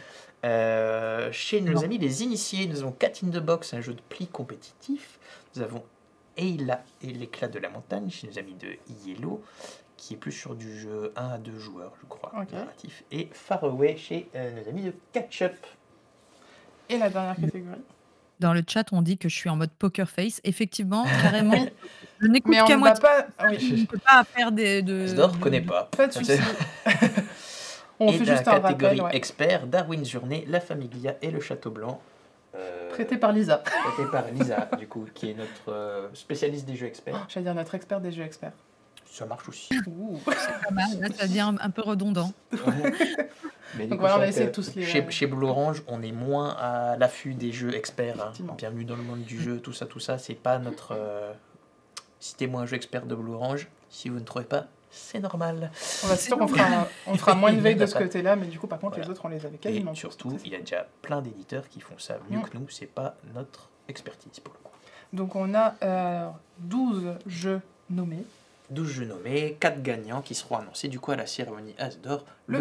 Chez nos amis les initiés, nous avons Cat in the Box, un jeu de pli compétitif. Nous avons Eila et l'éclat de la montagne chez nos amis de Yellow, qui est plus sur du jeu 1 à 2 joueurs, je crois, narratif. Et Far Away chez nos amis de Catch-Up. Et la dernière catégorie. Dans le chat, on dit que je suis en mode poker face. Effectivement, carrément, je n'écoute qu'à moi. Je ne peux pas faire de... Asdor ne connaît pas. Pas de soucis. On fait juste un catégorie rappel, expert, Darwin's Journée, La Familia et le Château Blanc. Prêté par Lisa. Prêté par Lisa, du coup, qui est notre spécialiste des jeux experts. J'allais dire notre expert des jeux experts. Ça marche aussi. C'est pas mal, là ça devient un peu redondant. Mais donc voilà, on a essayé de tous les... Chez Blue Orange, on est moins à l'affût des jeux experts. Hein. Bienvenue dans le monde du jeu, tout ça. C'est pas notre... Citez-moi un jeu expert de Blue Orange. Si vous ne trouvez pas, c'est normal. C'est sûr qu'on fera moins de veille de ce côté-là, mais du coup, par contre, les autres, on les avait quasiment. Et surtout, il y a déjà plein d'éditeurs qui font ça mieux que nous. C'est pas notre expertise, pour le coup. Donc on a 12 jeux nommés. 12 jeux nommés, 4 gagnants qui seront annoncés du coup à la cérémonie Asdor le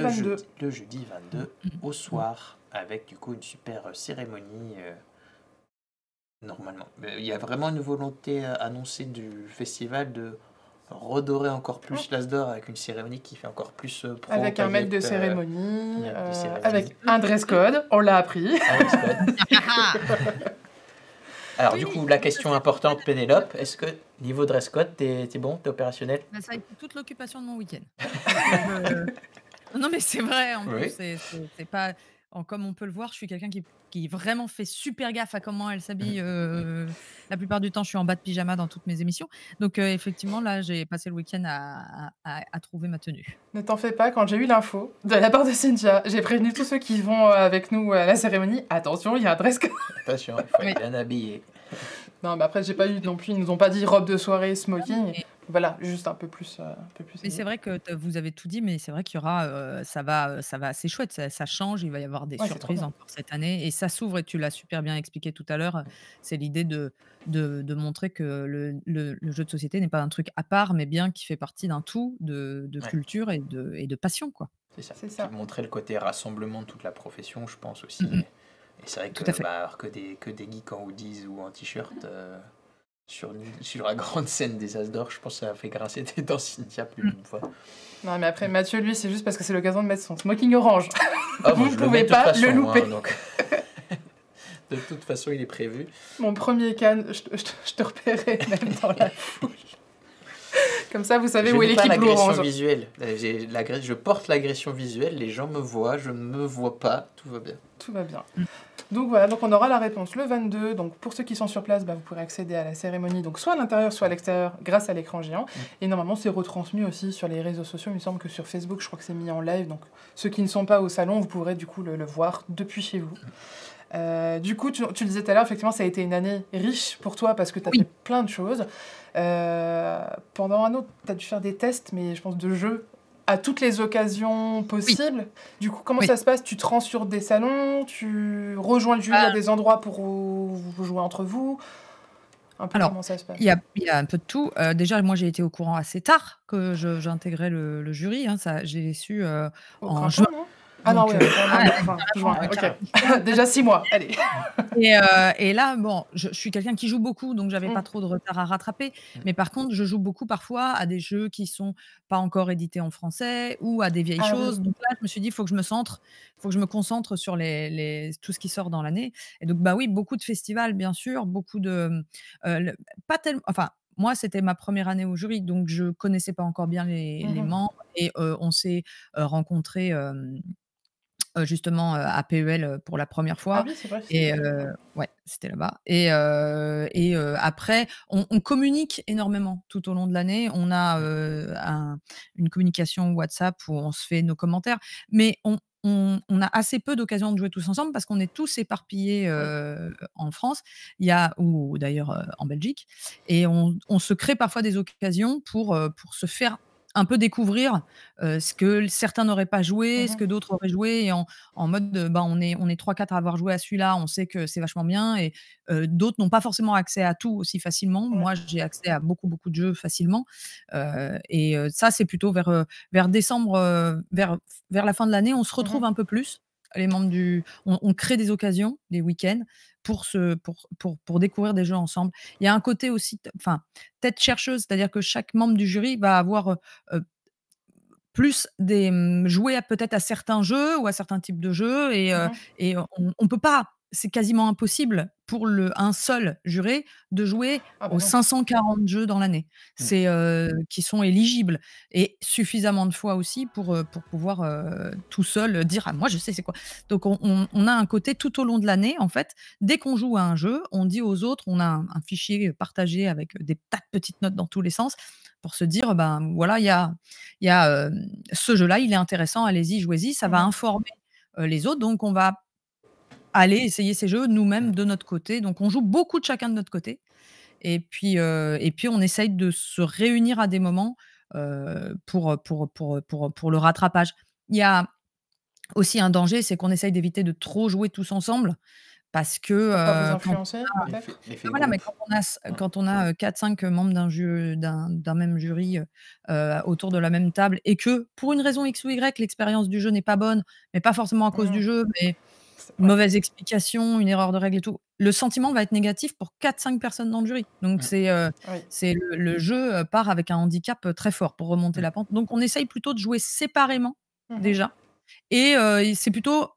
jeudi 22 au soir, avec du coup une super cérémonie normalement. Il y a vraiment une volonté annoncée du festival de redorer encore plus l'Asdor avec une cérémonie qui fait encore plus pro. Avec un maître de cérémonie, avec un dress code, on l'a appris. Un dress code. Alors, du coup, la question importante, Pénélope, est-ce que niveau dress code, t'es bon, t'es opérationnel? Ça a été toute l'occupation de mon week-end. Non, mais c'est vrai, en plus, c'est pas... Comme on peut le voir, je suis quelqu'un qui vraiment fait super gaffe à comment elle s'habille. La plupart du temps, je suis en bas de pyjama dans toutes mes émissions. Donc, effectivement, là, j'ai passé le week-end à trouver ma tenue. Ne t'en fais pas, quand j'ai eu l'info de la part de Cynthia, j'ai prévenu tous ceux qui vont avec nous à la cérémonie. Attention, il y a un dress code. Attention, il faut être bien habillé. Non, mais après, j'ai pas eu non plus, ils nous ont pas dit robe de soirée, smoking. Voilà, juste un peu plus. Mais c'est vrai que vous avez tout dit, mais c'est vrai qu'il y aura, ça va, c'est chouette, ça change, il va y avoir des surprises encore cette année, et ça s'ouvre, et tu l'as super bien expliqué tout à l'heure. C'est l'idée de montrer que le jeu de société n'est pas un truc à part, mais bien qui fait partie d'un tout de culture et de passion, quoi. C'est ça. Montrer le côté rassemblement de toute la profession, je pense aussi. Et c'est vrai que alors que des geeks en hoodies ou en t-shirt. Sur la grande scène des Asdor, je pense que ça a fait grincer des dents Cynthia plus d'une fois. Non, mais après, Mathieu, lui, c'est juste parce que c'est l'occasion de mettre son smoking orange. Vous ne pouvez pas le louper. Donc... de toute façon, il est prévu. Mon premier can, je te repérais même dans la foule. Comme ça, vous savez où est l'équipe orange. Visuelle. Je porte l'agression visuelle, les gens me voient, je ne me vois pas, tout va bien. Tout va bien. Donc voilà, donc on aura la réponse le 22. Donc pour ceux qui sont sur place, vous pourrez accéder à la cérémonie, donc soit à l'intérieur, soit à l'extérieur, grâce à l'écran géant. Et normalement, c'est retransmis aussi sur les réseaux sociaux. Il me semble que sur Facebook, je crois que c'est mis en live. Donc ceux qui ne sont pas au salon, vous pourrez du coup le voir depuis chez vous. Du coup, tu le disais tout à l'heure, effectivement, ça a été une année riche pour toi parce que tu as fait plein de choses. Pendant un autre, tu as dû faire des tests, mais je pense de jeux à toutes les occasions Oui, possibles. Du coup, comment oui. ça se passe? Tu te rends sur des salons, tu rejoins le jury à des endroits pour vous jouer entre vous? Un peu Alors, comment ça se il passe? y a il y a un peu de tout. Déjà, moi, j'ai été au courant assez tard que j'intégrais le jury, hein. Ça, je l'ai su, Au en juin, printemps, non? Ah non, donc ouais, ah enfin, juin, carrément, OK. carrément. Déjà 6 mois, allez. Et là, bon, je suis quelqu'un qui joue beaucoup, donc j'avais pas Mmh. trop de retard à rattraper. Mmh. Mais par contre, je joue beaucoup parfois à des jeux qui sont pas encore édités en français ou à des vieilles Ah oui. choses. Donc là, je me suis dit: «Faut que je me centre, faut que je me concentre sur tout ce qui sort dans l'année». Et donc, bah oui, beaucoup de festivals, bien sûr, beaucoup de, le pas tellement, enfin, moi, c'était ma première année au jury, donc je connaissais pas encore bien les Mmh. membres. Et on s'est, rencontrés, justement, à PEL, pour la première Ah fois. oui, c'est vrai, c'était Et prévu. ouais, c'était là-bas. Après, on communique énormément tout au long de l'année. On a, une communication WhatsApp où on se fait nos commentaires, mais on a assez peu d'occasions de jouer tous ensemble parce qu'on est tous éparpillés, Oui. en France. Il y a ou d'ailleurs, en Belgique. Et on se crée parfois des occasions pour se faire un peu découvrir, ce que certains n'auraient pas joué, ce Mmh. que d'autres auraient joué. Et en mode, bah, on est 3-4 à avoir joué à celui-là, on sait que c'est vachement bien. Et d'autres n'ont pas forcément accès à tout aussi facilement. Ouais. Moi, j'ai accès à beaucoup, beaucoup de jeux facilement. Ça, c'est plutôt vers décembre, vers la fin de l'année, on se retrouve Mmh. un peu plus. Les membres du On crée des occasions, des week-ends pour découvrir des jeux ensemble. Il y a un côté aussi enfin, tête chercheuse, c'est-à-dire que chaque membre du jury va avoir, heu, plus jouer à peut-être à certains jeux ou à certains types de jeux. Mmh. On peut pas, c'est quasiment impossible pour un seul juré de jouer Ah bah aux non. 540 jeux dans l'année. Mmh. C'est, qui sont éligibles, et suffisamment de fois aussi pour pouvoir, tout seul, dire: «Ah moi je sais c'est quoi». Donc on a un côté tout au long de l'année, en fait, dès qu'on joue à un jeu, on dit aux autres, on a un fichier partagé avec des tas de petites notes dans tous les sens pour se dire: «Ben voilà, il y a ce jeu-là, il est intéressant, allez-y, jouez-y». Ça va Mmh. informer, les autres, donc on va aller essayer ces jeux nous-mêmes de notre côté. Donc on joue beaucoup de chacun de notre côté. Et puis on essaye de se réunir à des moments, pour le rattrapage. Il y a aussi un danger, c'est qu'on essaye d'éviter de trop jouer tous ensemble parce que, Pour pas vous quand influencer, peut-être? L'effet voilà, mais groupe. Mmh. quand on a 4-5 membres d'un même jury, autour de la même table, et que pour une raison X ou Y, l'expérience du jeu n'est pas bonne, mais pas forcément à cause du Mmh. jeu, mais une Ouais. mauvaise explication, une erreur de règle et tout, le sentiment va être négatif pour 4-5 personnes dans le jury. Donc Mmh. Oui. le jeu, part avec un handicap, très fort pour remonter Mmh. la pente. Donc on essaye plutôt de jouer séparément Mmh. déjà. Et c'est plutôt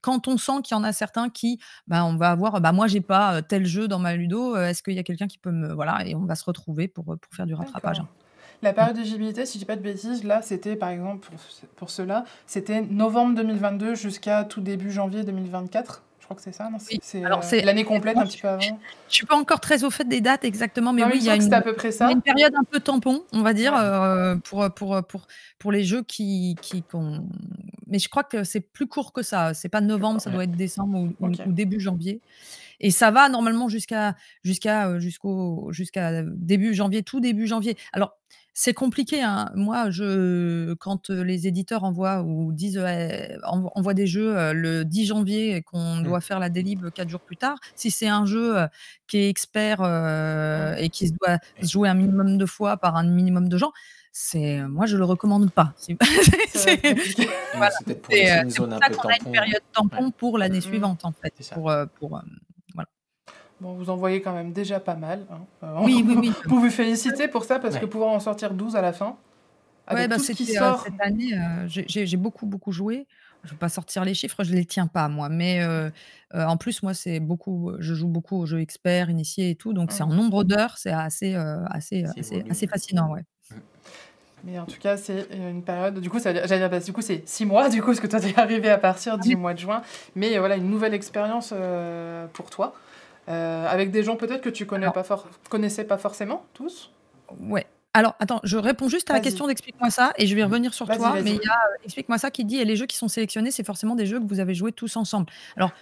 quand on sent qu'il y en a certains qui, bah, on va avoir: «Bah, moi j'ai pas, tel jeu dans ma ludo, est-ce qu'il y a quelqu'un qui peut me» voilà. Et on va se retrouver pour faire du rattrapage, D'accord. hein. La Mmh. période d'éligibilité, si je dis pas de bêtises, là, c'était par exemple pour ceux-là, c'était novembre 2022 jusqu'à tout début janvier 2024. Je crois que c'est ça, non? Oui, C'est, alors c'est l'année complète, moi un petit peu avant? je suis pas encore très au fait des dates exactement, mais Non, mais oui, il me semble que c'était à peu près il y a ça. une période un peu tampon, on va dire, Ouais. pour les jeux qui qu'on mais je crois que c'est plus court que ça. C'est pas novembre, D'accord. ça Ouais. doit être décembre OK. ou début janvier. Et ça va normalement jusqu'à début janvier, tout début janvier. Alors, c'est compliqué, hein. Moi, quand, les éditeurs envoient des jeux, le 10 janvier et qu'on Mmh. doit faire la délib 4 jours plus tard, si c'est un jeu, qui est expert, Mmh. et qui doit Et se jouer un minimum de fois par un minimum de gens, moi, je le recommande pas. Ça va être C'est compliqué. oui, c'est peut-être pour laisser une c'est pour zone un ça peu qu'on a une tampon. période Ouais, tampon pour l'année Mmh. suivante, en fait, c'est ça. voilà. Bon, vous en voyez quand même déjà pas mal, hein. Oui, oui, oui. Pour vous féliciter pour ça, parce que Ouais. pouvoir en sortir 12 à la fin, Ouais, avec bah, tout ce qui c'était, sort. cette année, j'ai beaucoup, beaucoup joué. Je vais pas sortir les chiffres, je les tiens pas moi, mais en plus, moi, je joue beaucoup aux jeux experts, initiés et tout, donc c'est en Mmh. nombre d'heures, c'est C'est volumineux. assez fascinant, ouais. Mmh. Mais en tout cas, c'est une période. Du coup, j'allais dire, bah, du coup, c'est 6 mois, du coup, parce que toi, t'es arrivé à partir Ah du oui. mois de juin. Mais voilà, une nouvelle expérience pour toi. Avec des gens peut-être que tu Alors connaissais pas forcément tous. ouais. Alors attends, je réponds juste à la Vas-y, question d'explique-moi ça et je vais revenir sur vas-y, toi, mais vas-y. il y a, explique-moi ça qui dit: «Et les jeux qui sont sélectionnés, c'est forcément des jeux que vous avez joués tous ensemble». Alors,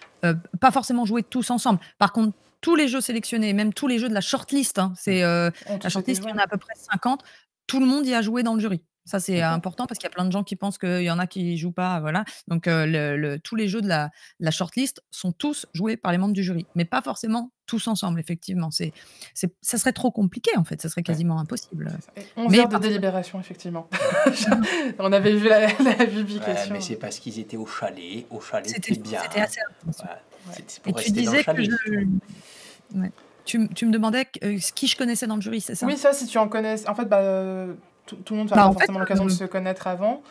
pas forcément joués tous ensemble. Par contre, tous les jeux sélectionnés, même tous les jeux de la shortlist, hein, Mmh. la On tous été shortlist, il y joués. en a à peu près 50, tout le monde y a joué dans le jury. Ça, c'est important parce qu'il y a plein de gens qui pensent qu'il y en a qui jouent pas, voilà. Donc tous les jeux de la shortlist sont tous joués par les membres du jury, mais pas forcément tous ensemble, effectivement. Ça serait trop compliqué, en fait, ça serait quasiment impossible. Et 11 heures de délibération, effectivement. On avait vu la publication. Mais c'est parce qu'ils étaient au chalet. Au chalet, c'était bien. C'était assez intense. Voilà. C'est Et pour tu rester dans le disais que chalet. tu me demandais qui je connaissais dans le jury, c'est ça? Oui, ça, si tu en connais. En fait, tout le monde n'a Bah, pas en fait, forcément l'occasion de se connaître avant.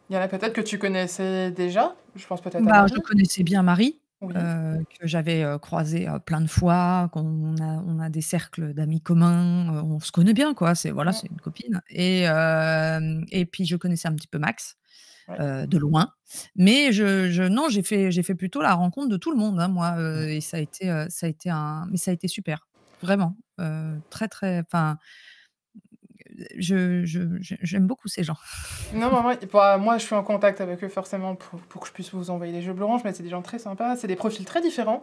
Il y en a peut-être que tu connaissais déjà. Je pense peut-être à Bah, Marie. je connaissais bien Marie, Oui. que j'avais croisée plein de fois, on a des cercles d'amis communs, on se connaît bien, quoi. C'est voilà, c'est une copine. Et puis je connaissais un petit peu Max, de loin. Mais non, j'ai fait plutôt la rencontre de tout le monde, hein, moi. Et ça a été super, vraiment. Très, très. Enfin, j'aime beaucoup ces gens. Non, moi, je suis en contact avec eux forcément pour que je puisse vous envoyer les jeux Bleu-Orange, mais c'est des gens très sympas. C'est des profils très différents,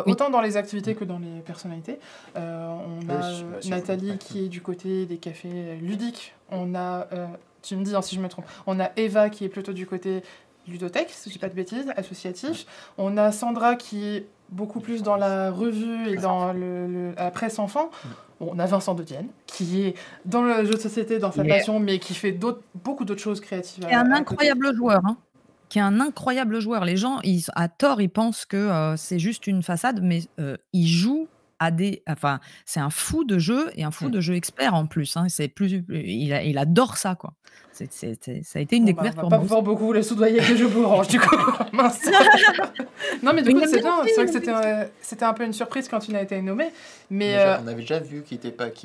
autant dans les activités que dans les personnalités. On a Nathalie qui est du côté des cafés ludiques. On a, tu me dis si je me trompe, on a Eva qui est plutôt du côté ludothèque, si je dis pas de bêtises, associatif. On a Sandra qui est beaucoup plus dans la revue et dans la presse enfant. Bon, on a Vincent de Dienne, qui est dans le jeu de société, dans sa passion, mais qui fait beaucoup d'autres choses créatives. Qui est un incroyable joueur, hein. Qui est un incroyable joueur. Les gens, à tort, ils pensent que c'est juste une façade, mais il joue à des... Enfin, c'est un fou de jeu et un fou de jeu expert en plus. Hein. Il adore ça, quoi. Ça a été une découverte pour moi. On va pas pouvoir beaucoup le soudoyer avec les jeux Bleu-Orange, du coup. Mince. Non, mais du coup, c'est bien. C'est vrai que c'était un peu une surprise quand il a été nommé. Mais on avait déjà vu qu'il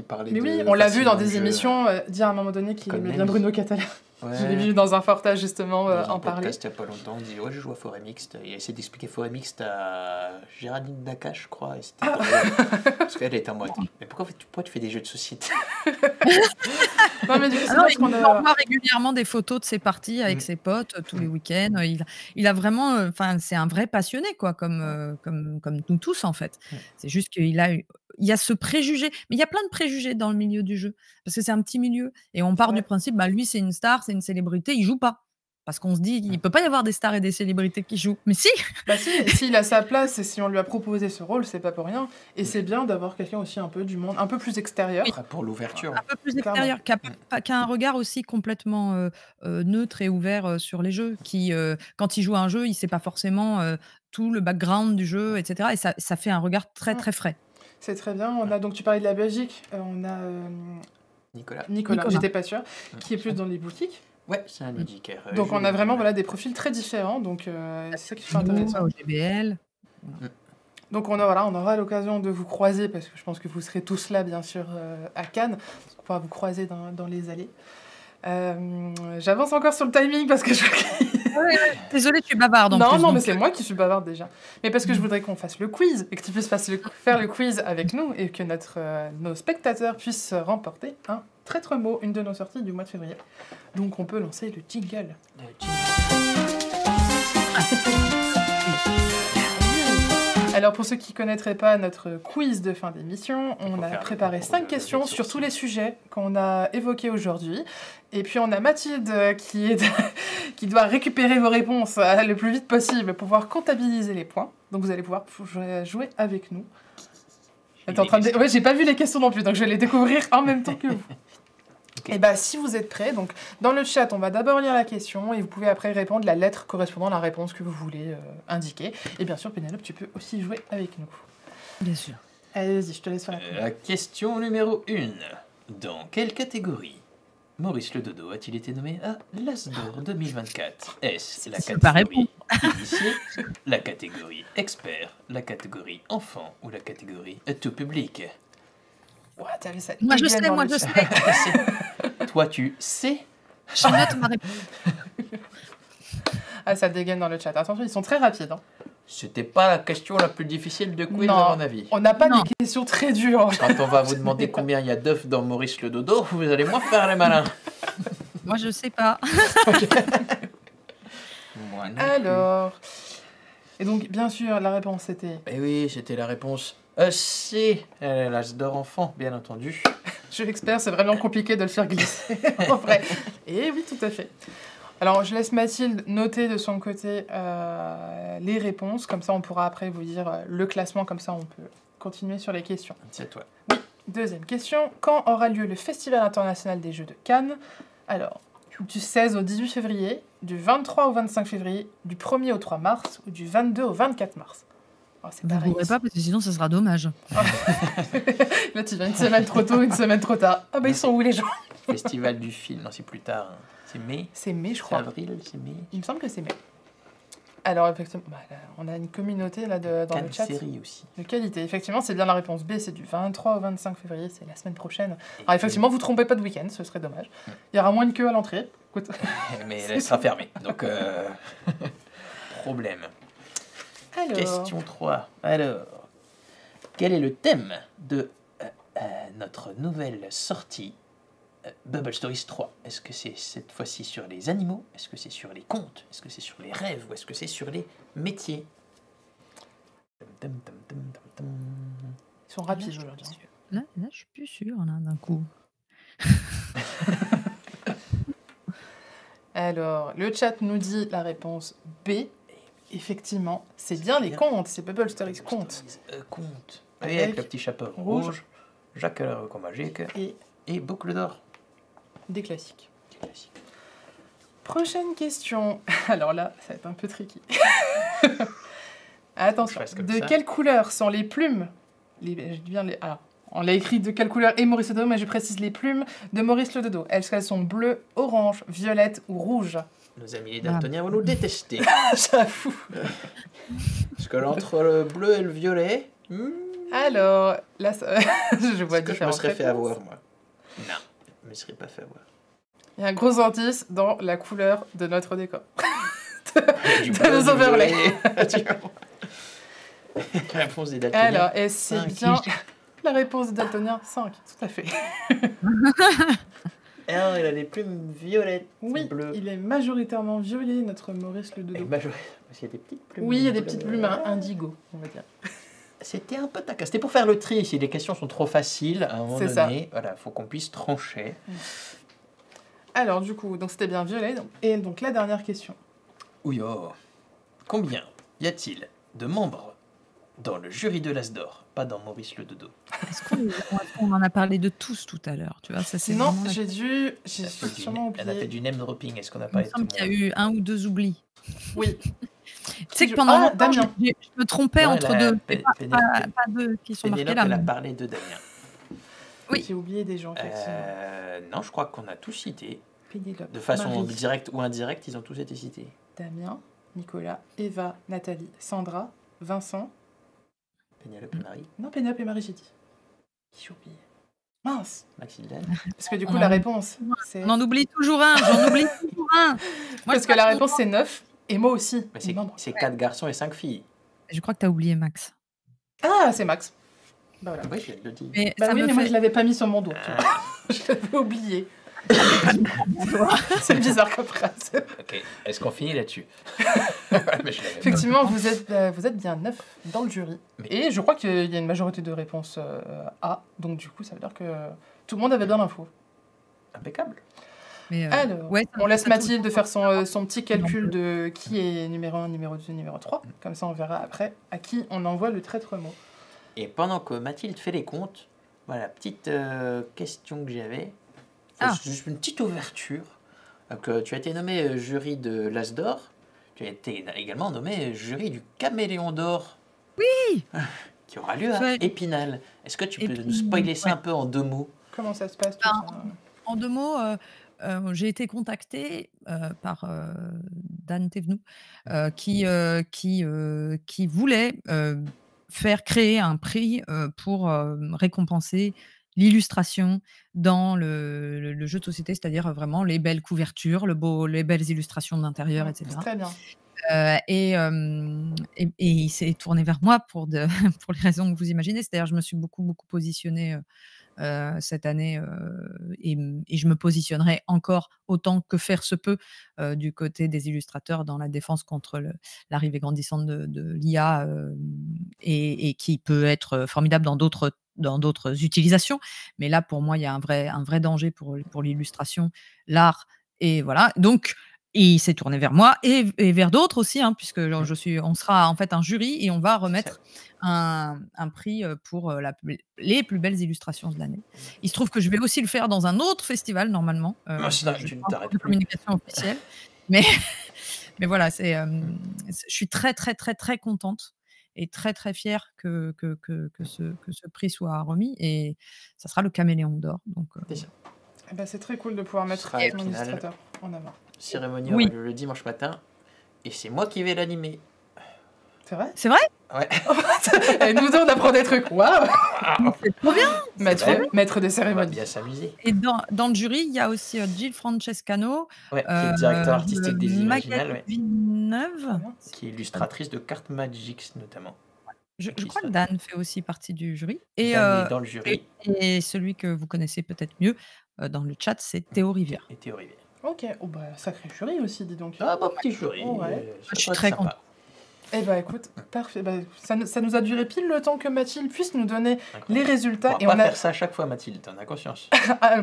parlait de... Mais oui, on l'a vu dans des émissions, dire à un moment donné qu'il aimait bien Bruno Catala. Ouais. Je l'ai vu dans un reportage justement en parler. Il n'y a pas longtemps, on disait ouais, je joue à Forêt Mixte. Il a essayé d'expliquer Forêt Mixte à Géraldine Nakache, je crois. Et c'était parce qu'elle était en mode mais pourquoi tu fais des jeux de société? Non, mais du coup, c'est qu'on envoie régulièrement des photos de ses parties avec ses potes tous les week-ends. Il a vraiment, enfin, c'est un vrai passionné, quoi, comme nous tous en fait. C'est juste qu'il y a ce préjugé, mais il y a plein de préjugés dans le milieu du jeu parce que c'est un petit milieu et on part du principe, lui c'est une star, c'est une célébrité, il joue pas. Parce qu'on se dit, il peut pas y avoir des stars et des célébrités qui jouent. Mais si. S'il a sa place et si on lui a proposé ce rôle, c'est pas pour rien. Et c'est bien d'avoir quelqu'un aussi un peu du monde, un peu plus extérieur. Oui. Pour l'ouverture. Un peu plus extérieur, qui a un regard aussi complètement neutre et ouvert sur les jeux. Qui, quand il joue à un jeu, il sait pas forcément tout le background du jeu, etc. Et ça fait un regard très très frais. C'est très bien. On a donc, tu parlais de la Belgique, on a Nicolas. J'étais pas sûre, qui est plus dans les boutiques. Ouais, c'est un ludicaire. Donc on a vraiment des profils très différents, donc c'est ça qui fait intéressant. Au GBL. Donc on aura l'occasion de vous croiser, parce que je pense que vous serez tous là, bien sûr, à Cannes. On pourra vous croiser dans les allées. J'avance encore sur le timing, parce que je... Désolée, tu es bavarde. Non, mais c'est moi qui suis bavarde déjà. Mais parce que je voudrais qu'on fasse le quiz, et que tu puisses faire le quiz avec nous, et que nos spectateurs puissent remporter un traître mot, une de nos sorties du mois de février. Donc on peut lancer le jingle. Alors pour ceux qui ne connaîtraient pas notre quiz de fin d'émission, on a préparé 5 questions sur tous les sujets qu'on a évoqués aujourd'hui. Et puis on a Mathilde qui doit récupérer vos réponses le plus vite possible pour pouvoir comptabiliser les points. Donc vous allez pouvoir jouer avec nous. Ouais, j'ai pas vu les questions non plus, donc je vais les découvrir en même temps que vous. Okay. Et si vous êtes prêts, donc dans le chat, on va d'abord lire la question et vous pouvez après répondre la lettre correspondant à la réponse que vous voulez indiquer. Et bien sûr, Pénélope, tu peux aussi jouer avec nous. Bien sûr. Allez, vas-y, je te laisse faire la première. La question numéro 1. Dans quelle catégorie Maurice Le Dodo a-t-il été nommé à l'As d'Or 2024? Est-ce la catégorie initié, la catégorie expert, la catégorie enfant ou la catégorie tout public? Ouais, ça moi je sais. Toi tu sais? Je note ma réponse. Ça dégaine dans le chat. Attention, ils sont très rapides. Hein. C'était pas la question la plus difficile de quiz à mon avis. On n'a pas des questions très dures. Quand on va vous demander combien il y a d'œufs dans Maurice Le Dodo, vous allez moins faire les malins. Moi je sais pas. Moi non Alors... Et donc, bien sûr, la réponse c'était... Eh oui, c'était la réponse... c'est l'As d'Or enfant, bien entendu. Jeu expert, c'est vraiment compliqué de le faire glisser, en vrai. Et oui, tout à fait. Alors, je laisse Mathilde noter de son côté les réponses. Comme ça, on pourra après vous dire le classement. Comme ça, on peut continuer sur les questions. C'est à toi. Oui, deuxième question. Quand aura lieu le Festival international des Jeux de Cannes? Alors, du 16 au 18 février, du 23 au 25 février, du 1er au 3 mars ou du 22 au 24 mars. Oh, vous ne pourrez pas parce que sinon, ça sera dommage. Là, tu viens une semaine trop tôt, une semaine trop tard. Ah bah, ils sont où les gens? Festival du film, non, c'est plus tard. Hein. C'est mai? C'est mai, je crois. Avril, c'est mai? Il me semble que c'est mai. Alors, effectivement, là, on a une communauté là, dans le chat. Série aussi. De qualité. Effectivement, c'est bien la réponse B, c'est du 23 au 25 février, c'est la semaine prochaine. Alors, effectivement, vous ne trompez pas de week-end, ce serait dommage. Il y aura moins de queue à l'entrée. Mais elle sera fermée, donc problème. Alors... Question 3. Alors, quel est le thème de notre nouvelle sortie Bubble Stories 3? Est-ce que c'est cette fois-ci sur les animaux? Est-ce que c'est sur les contes? Est-ce que c'est sur les rêves? Ou est-ce que c'est sur les métiers? Ils sont rapides aujourd'hui. Là, je suis plus sûre, là, d'un coup. Alors, le chat nous dit la réponse B. Effectivement, c'est bien les contes, c'est Bubble Stories contes. Contes. Avec le petit chapeau rouge, Jacques le Recon Magique et Boucle d'Or. Des classiques. Prochaine question. Alors là, ça va être un peu tricky. Attention. De quelle couleur sont les plumes Alors, on l'a écrit de quelle couleur est Maurice le Dodo, mais je précise les plumes de Maurice le Dodo. Est-ce qu'elles sont bleues, orange, violettes ou rouges? Nos amis les daltoniens vont nous détester. J'avoue. Parce que entre le bleu et le violet... Alors, là, je vois différentes je me serais fait réponses. avoir, moi. Non, je me serais pas fait avoir. Il y a un gros indice dans la couleur de notre décor. de nos overlays. La réponse des daltoniens. Alors, et c'est bien la réponse des daltoniens 5, tout à fait. Alors, il a des plumes violettes, oui, bleues. Il est majoritairement violet, notre Maurice le Dodo. Parce qu'il y a des petites plumes. Oui, il y a des petites plumes indigo, on va dire. C'était un peu taquin. C'était pour faire le tri. Si les questions sont trop faciles, à un moment donné, voilà, faut qu'on puisse trancher. Alors, du coup, donc c'était bien violet. Et donc, la dernière question. Oui, oh. Combien y a-t-il de membres dans le jury de l'As d'Or? Pas dans Maurice le Dodo. Est-ce qu'on en a parlé de tous tout à l'heure? Tu vois, ça, c'est non, vraiment j'ai sûrement oublié. Elle a fait du name dropping. Est-ce qu'on a parlé de tout le monde? Il y a eu 1 ou 2 oublis. Oui. Tu sais que pendant longtemps, Damien. je me trompais entre deux. Pas deux qui sont marqués là. Elle a parlé de Damien. Oui. J'ai oublié des gens, effectivement. Non, je crois qu'on a tous cité. Pénélope, de façon Marie, directe ou indirecte, ils ont tous été cités. Damien, Nicolas, Eva, Nathalie, Sandra, Vincent. Pénélope et Marie. Non, Pénélope et Marie, j'ai dit. Qui j'ai oublié? Mince. Maxilda. Parce que du coup, la réponse, c'est... On en oublie toujours un, j'en oublie toujours un. Parce que la réponse, c'est 9. Et moi aussi. C'est 4 garçons et 5 filles. Je crois que tu as oublié Max. Ah, c'est Max. Bah voilà. Oui, je viens de le dire. Mais mais moi, je l'avais pas mis sur mon doigt. Je l'avais oublié. C'est bizarre comme phrase. Ok, est-ce qu'on finit là-dessus? Effectivement, vous êtes bien 9 dans le jury. Et je crois qu'il y a une majorité de réponses A. Donc du coup, ça veut dire que tout le monde avait bien l'info. Impeccable. Alors, on laisse Mathilde faire son petit calcul de qui est numéro 1, numéro 2, numéro 3. Comme ça, on verra après à qui on envoie le traître mot. Et pendant que Mathilde fait les comptes, voilà, petite question que j'avais. Juste une petite ouverture. Que tu as été nommé jury de l'As d'Or. Tu as été également nommé jury du Caméléon d'Or. Oui. Qui aura lieu à Épinal. Est-ce que tu peux nous spoiler ça un peu en 2 mots? Comment ça se passe tout ça? En 2 mots, j'ai été contactée par Dan Thévenoud qui voulait créer un prix pour récompenser l'illustration dans le jeu de société, c'est-à-dire vraiment les belles couvertures, les belles illustrations d'intérieur, etc. C'est très bien. Et il s'est tourné vers moi pour les raisons que vous imaginez. C'est-à-dire, je me suis beaucoup positionnée cette année et je me positionnerai encore autant que faire se peut du côté des illustrateurs dans la défense contre l'arrivée grandissante de l'IA et qui peut être formidable dans d'autres utilisations. Mais là, pour moi, il y a un vrai danger pour l'illustration, l'art Et voilà, donc il s'est tourné vers moi et vers d'autres aussi, hein, puisque on sera en fait un jury et on va remettre un prix pour les plus belles illustrations de l'année. Il se trouve que je vais aussi le faire dans un autre festival normalement. Tu ne t'arrêtes de plus. communication officielle, mais mais voilà, je suis très très très très contente et très très fière que ce prix soit remis et ça sera le Caméléon d'or. Donc c'est très cool de pouvoir mettre mon illustrateur en avant. Cérémonie aura lieu le dimanche matin et c'est moi qui vais l'animer. C'est vrai? C'est vrai? Ouais. Et nous deux, on apprend des trucs. Waouh! C'est trop bien! Maître de On va cérémonie. bien s'amuser. Et dans le jury, il y a aussi Jill Francescano, qui est directeur artistique des Imaginales, Magali Villeneuve, qui est illustratrice de Cartes Magix notamment. Je crois que Dan fait aussi partie du jury. Et Dan est dans le jury. Et celui que vous connaissez peut-être mieux dans le chat, c'est Théo Rivière. Et Théo Rivière. Ok, sacré jury aussi, dis donc. Ah, petit jury. Je suis très contente. Eh bah écoute, parfait. Ça nous a duré pile le temps que Mathilde puisse nous donner les résultats. On va pas faire ça à chaque fois, Mathilde, t'en as conscience.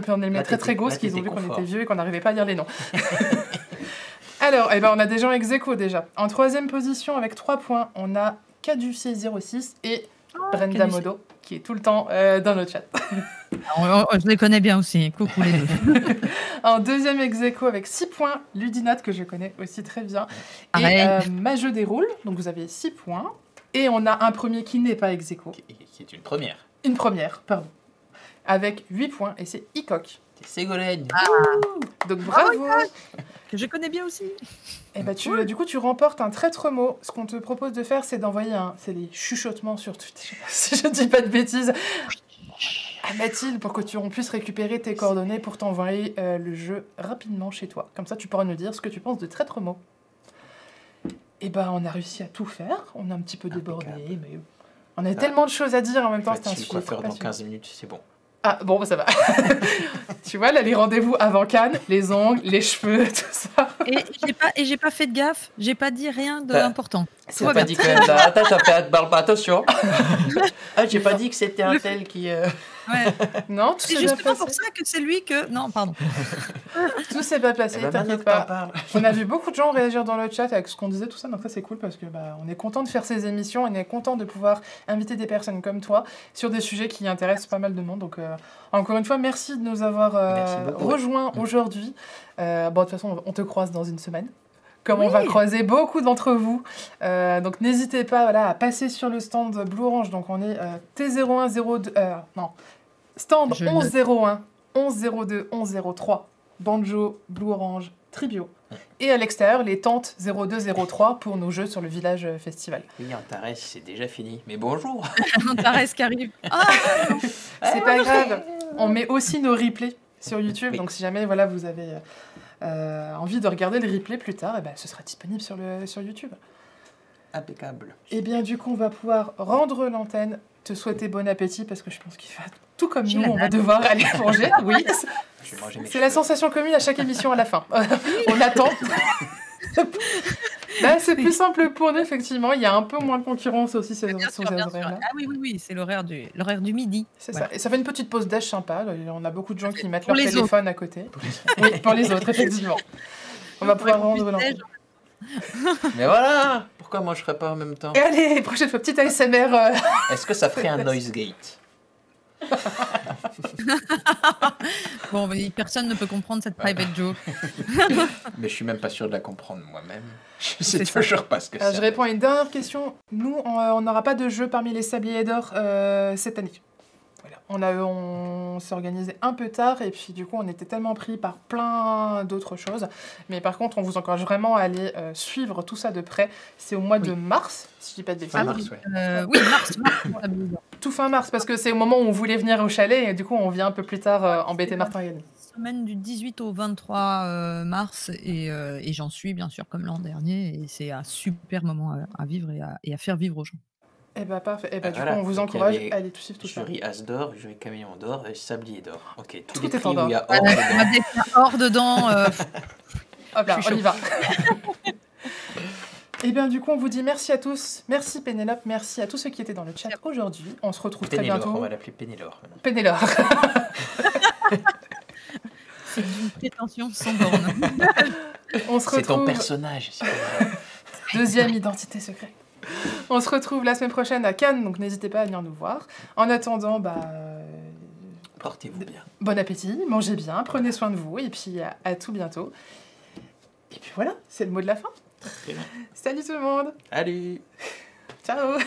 On est les très gros, parce qu'ils ont vu qu'on était vieux et qu'on n'arrivait pas à lire les noms. Alors, on a des gens ex aequo déjà. En 3e position, avec 3 points, on a Caducé06 et Brenda Modo, qui est tout le temps dans notre chat. Je les connais bien aussi. Coucou les deux. En 2e ex aequo avec 6 points, Ludinat, que je connais aussi très bien. Et Ma Jeu déroule, donc vous avez 6 points. Et on a un premier qui n'est pas ex aequo. Qui est une première. Une première, pardon. Avec 8 points, et c'est Icoc. C'est Ségolène. Donc bravo. Que je connais bien aussi. Et du coup, tu remportes un traître mot. Ce qu'on te propose de faire, c'est d'envoyer c'est les chuchotements sur Twitter, si je dis pas de bêtises, à Mathilde pour que on puisse récupérer tes coordonnées pour t'envoyer le jeu rapidement chez toi. Comme ça, tu pourras nous dire ce que tu penses de traître mot. Et on a réussi à tout faire. On a un petit peu débordé, mais on a tellement de choses à dire en même temps. C'était un sujet. Coiffeur dans 15 minutes, c'est bon. Ah, bon, ça va. Tu vois, là, les rendez-vous avant Cannes, les ongles, les cheveux, tout ça. Et j'ai pas fait de gaffe, j'ai pas dit rien d'important. C'est pas dit quand même. Attends, parle pas, attention. J'ai pas dit que c'était un tel qui... Ouais. Non, c'est justement pour ça que c'est lui que... Non, pardon. Tout s'est pas passé, t'inquiète pas. On a vu beaucoup de gens réagir dans le chat avec ce qu'on disait, tout ça, donc ça c'est cool parce que on est content de faire ces émissions, on est content de pouvoir inviter des personnes comme toi sur des sujets qui intéressent pas mal de monde. Donc encore une fois, merci de nous avoir rejoints aujourd'hui. De toute façon, on te croise dans une semaine. Comme on va croiser beaucoup d'entre vous. Donc n'hésitez pas à passer sur le stand Blue Orange. Donc on est T0102... stand 1101, 1102, 1103. Banjo, Blue Orange, Tribio. Et à l'extérieur, les tentes 0203 pour nos jeux sur le village festival. Oui, Antares, c'est déjà fini. Mais bonjour. Antares qui arrive. C'est pas grave. On met aussi nos replays sur YouTube. Donc si jamais vous avez... envie de regarder le replay plus tard, ce sera disponible sur YouTube. Impeccable. Et bien du coup, on va pouvoir rendre l'antenne, te souhaiter bon appétit, parce que je pense qu'il va, tout comme nous, on va devoir aller manger. Oui, c'est la sensation commune à chaque émission à la fin. On attend. C'est plus simple pour nous, effectivement. Il y a un peu moins de concurrence aussi sur ces horaires-là. Ah oui, c'est l'horaire du midi. C'est ça. Et ça fait une petite pause déj sympa. On a beaucoup de gens qui mettent leur téléphone à côté. Oui, pour les autres, effectivement. On va pouvoir rendre l'antenne. Mais voilà. Pourquoi moi je ferais pas en même temps? Et allez, prochaine fois, petite ASMR. Est-ce que ça ferait un noise gate? Bon, personne ne peut comprendre cette private joke. Mais je suis même pas sûr de la comprendre moi-même. Je sais toujours pas ce que c'est. Je réponds à une dernière question. Nous, on n'aura pas de jeu parmi les Sabliers d'Or cette année. Voilà. On s'est organisé un peu tard et puis du coup on était tellement pris par plein d'autres choses. Mais par contre on vous encourage vraiment à aller suivre tout ça de près. C'est au mois de mars, si je dis pas de bêtises. Fin mars, mars. Tout fin mars, parce que c'est au moment où on voulait venir au chalet et du coup on vient un peu plus tard embêter Martin et Yannick. Semaine du 18 au 23 mars et j'en suis bien sûr comme l'an dernier et c'est un super moment à vivre et à faire vivre aux gens. Eh parfait. Du coup, on vous encourage à aller tout suivre tout ça. Jury As d'or, jury Caméléon d'or et Sablier d'or. Ok, tout est en or. Il y a or dedans. Or dedans. Hop là, on y va. Et bien du coup, on vous dit merci à tous. Merci Pénélope, merci à tous ceux qui étaient dans le chat aujourd'hui. On se retrouve très bientôt. On va l'appeler Pénélore. Pénélore. C'est d'une prétention sans borne. On se retrouve... C'est ton personnage. Deuxième identité secrète. On se retrouve la semaine prochaine à Cannes, donc n'hésitez pas à venir nous voir. En attendant, portez-vous bien. Bon appétit, mangez bien, prenez soin de vous, et puis à tout bientôt. Et puis voilà, c'est le mot de la fin. Très bien. Salut tout le monde. Salut. Ciao.